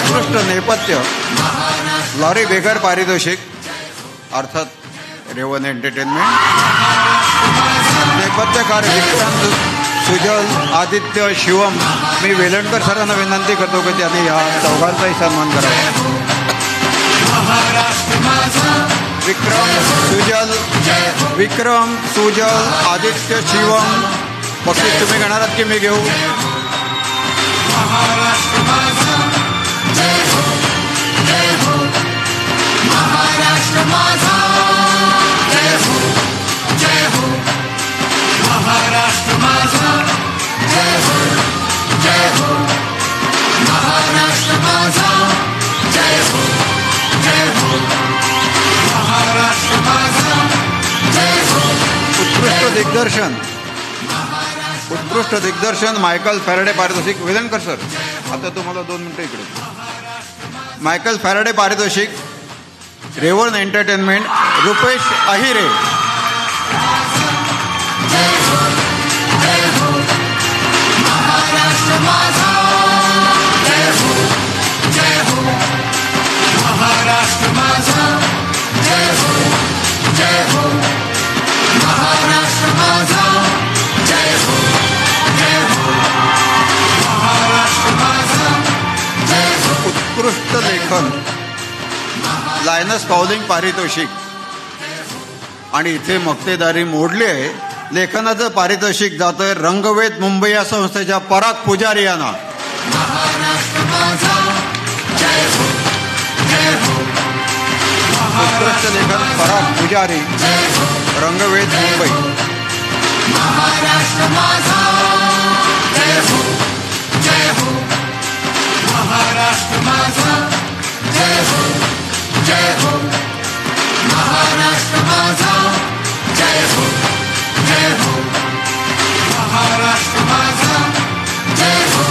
उत्कृष्ट नेपथ्य लॉरी बेगर पारितोषिक अर्थात रेवन एंटरटेनमेंट. नेपथ्यकार विक्रांत सुजल आदित्य शिवम. मी वेलणकर सरांना विनंती करतो की त्यांनी या चौघांचाही सन्मान करावा. विक्रम सुजल आदित्य शिवम. बक्षीस तुम्ही घेणार आहात की मी घेऊ? दिग्दर्शन मायकल फॅराडे पारितोषिक वेलणकर सर. आता तुम्हाला 2 मिनिटं इकडे. मायकल फॅराडे पारितोषिक रेवन एंटरटेनमेंट रुपेश अहिरे. महाराष्ट्र माझा जय हो जय हो महाराष्ट्र माझा जय हो जय हो महाराष्ट्र माझा जय हो. उत्कृष्ट लेखन लायनस पावलिंग पारितोषिक. आणि इथे मक्तेदारी मोडली आहे. लेखनाचं पारितोषिक जातंय रंगवेद मुंबई या संस्थेच्या पराग पुजारी यांना. महाराष्ट्र माझा जय हो जय हो उत्कृष्ट लेखन पराग पुजारी रंगवेद मुंबई. महाराष्ट्र माझा जय हो जय हो महाराष्ट्र माझा जय हो जय हो महाराष्ट्र माझा जय हो जय हो महाराष्ट्र माझा जय हो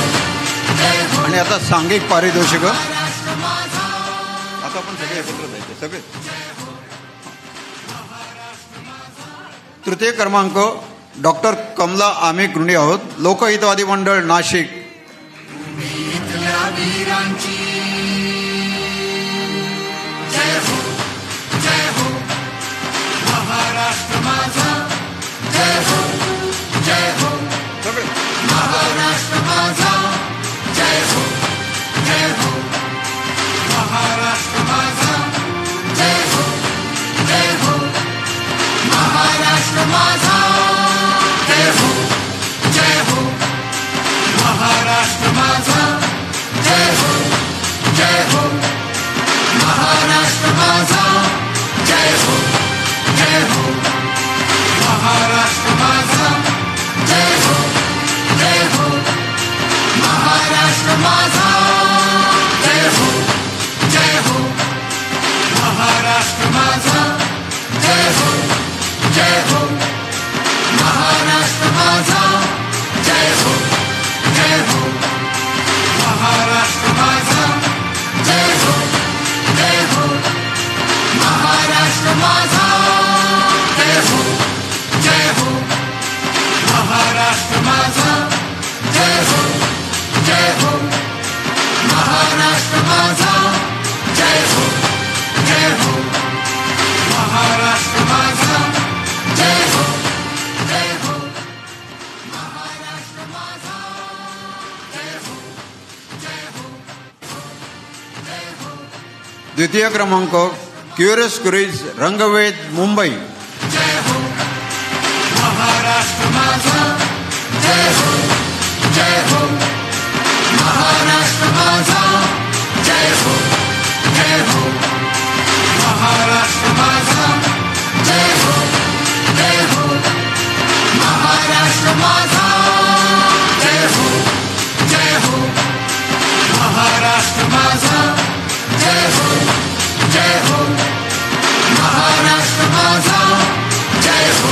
जय हो. आणि आता सांघिक पारितोषिक. आता आपण सगळे एकत्र जायचे सगळे. तृतीय क्रमांक डॉक्टर कमला आम्ही ऋणी आहोत. लोकहितवादी मंडळ नाशिक. वीरांची जय हो जय हो महाराष्ट्र माझा जय हो जय हो महाराष्ट्र माझा जय हो जय हो महाराष्ट्र माझा जय हो जय हो महाराष्ट्र माझा जय हो जय हो महाराष्ट्र माझा जय हो जय हो महाराष्ट्र माझा जय हो जय हो महाराष्ट्र माझा जय हो जय हो महाराष्ट्र माझा जय हो जय हो महाराष्ट्र माझा जय हो जय हो महाराष्ट्र माझा जय हो जय हो महाराष्ट्र माझा जय हो जय हो महाराष्ट्र माझा जय हो जय हो महाराष्ट्र माझा जय हो जय हो महाराष्ट्र माझा जय हो जय हो महाराष्ट्र माझा जय हो जय हो महाराष्ट्र माझा जय हो जय हो जय हो. द्वितीय क्रमांक क्युरियस क्रुइज रंगवेद मुंबई. जय हो महाराष्ट्र माझा जय हो जय हो महाराष्ट्र माझा जय हो जय हो महाराष्ट्र माझा जय हो जय हो महाराष्ट्र माझा जय हो जय हो महाराष्ट्र माझा जय हो जय हो महाराष्ट्र माझा जय हो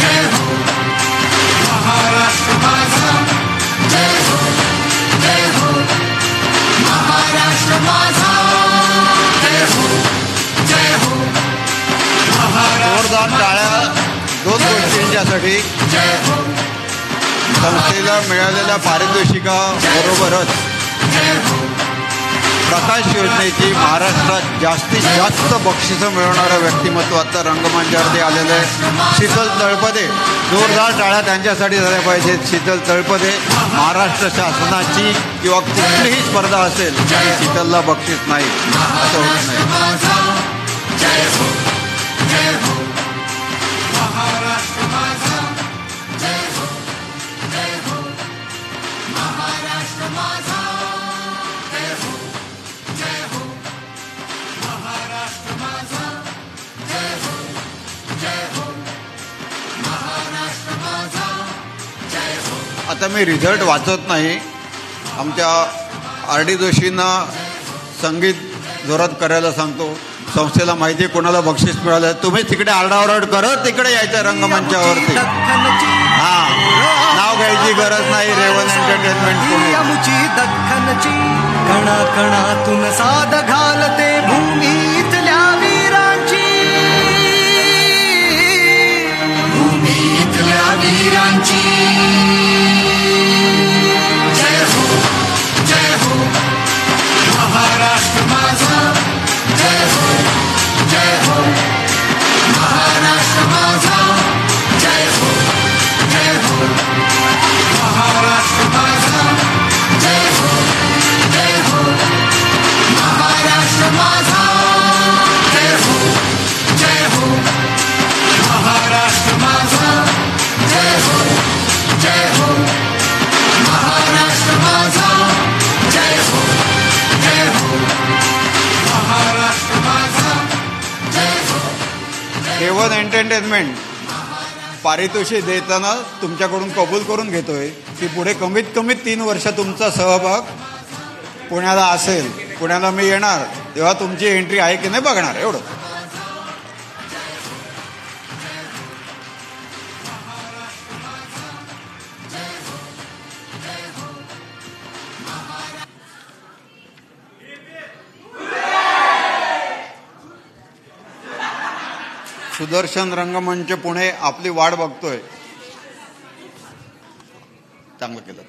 जय हो महाराष्ट्र माझा जय हो जय हो महाराष्ट्र माझा जय हो जय हो जोरदार टाळ्या 2 गोष्टींच्यासाठी. जय हो संस्थेला मिळालेल्या पारितोषिकाबरोबरच जय हो प्रकाश योजनेची महाराष्ट्रात जास्तीत जास्त बक्षिसं मिळवणारं व्यक्तिमत्व आता रंगमंचावरती आलेलं आहे. शीतल तळपदे. जोरदार टाळ्या त्यांच्यासाठी झाल्या पाहिजेत. शीतल तळपदे महाराष्ट्र शासनाची किंवा कुठलीही स्पर्धा असेल तरी शीतलला बक्षीस नाही असं होत नाही. माझा जय हो जय हो महाराष्ट्र माझा जय हो जय हो महाराष्ट्र माझा जय हो जय हो महाराष्ट्र माझा जय हो जय हो महाराष्ट्र माझा जय हो. आता मी रिझल्ट वाचत नाही. आमच्या आर डी जोशींना संगीत जोरात करायला सांगतो. संस्थेला माहिती आहे कोणाला बक्षीस मिळालं. तुम्ही तिकडे आरडाओरड करत तिकडे यायचं रंगमंचावरती. हा, नाव घ्यायची गरज नाही. रेवन एंटरटेनमेंट पुणे. दख्खनची कणा कणातून साद घालते भूमीतल्या वीरांची, भूमीतल्या वीरांची. जय हो जय हो महाराष्ट्र माझा, जय हो जय हो महाराष्ट्र माझा, जय हो जय हो महाराष्ट्र माझा, जय हो जय हो महाराष्ट्र माझा, जय हो जय हो महाराष्ट्र माझा, जय हो जय हो महाराष्ट्र माझा, जय हो जय हो महाराष्ट्र माझा, जय हो. रेवन एंटरटेनमेंट पारितोषिक देताना तुमच्याकडून कबूल करून घेतोय की पुढे कमीत कमी 3 वर्ष तुमचा सहभाग पुण्याला असेल. पुण्याला मी येणार तेव्हा तुमची एंट्री आहे की नाही बघणार, एवढं. सुदर्शन रंगमंच पुणे आपली वाट बघतोय. चांगलं केलं.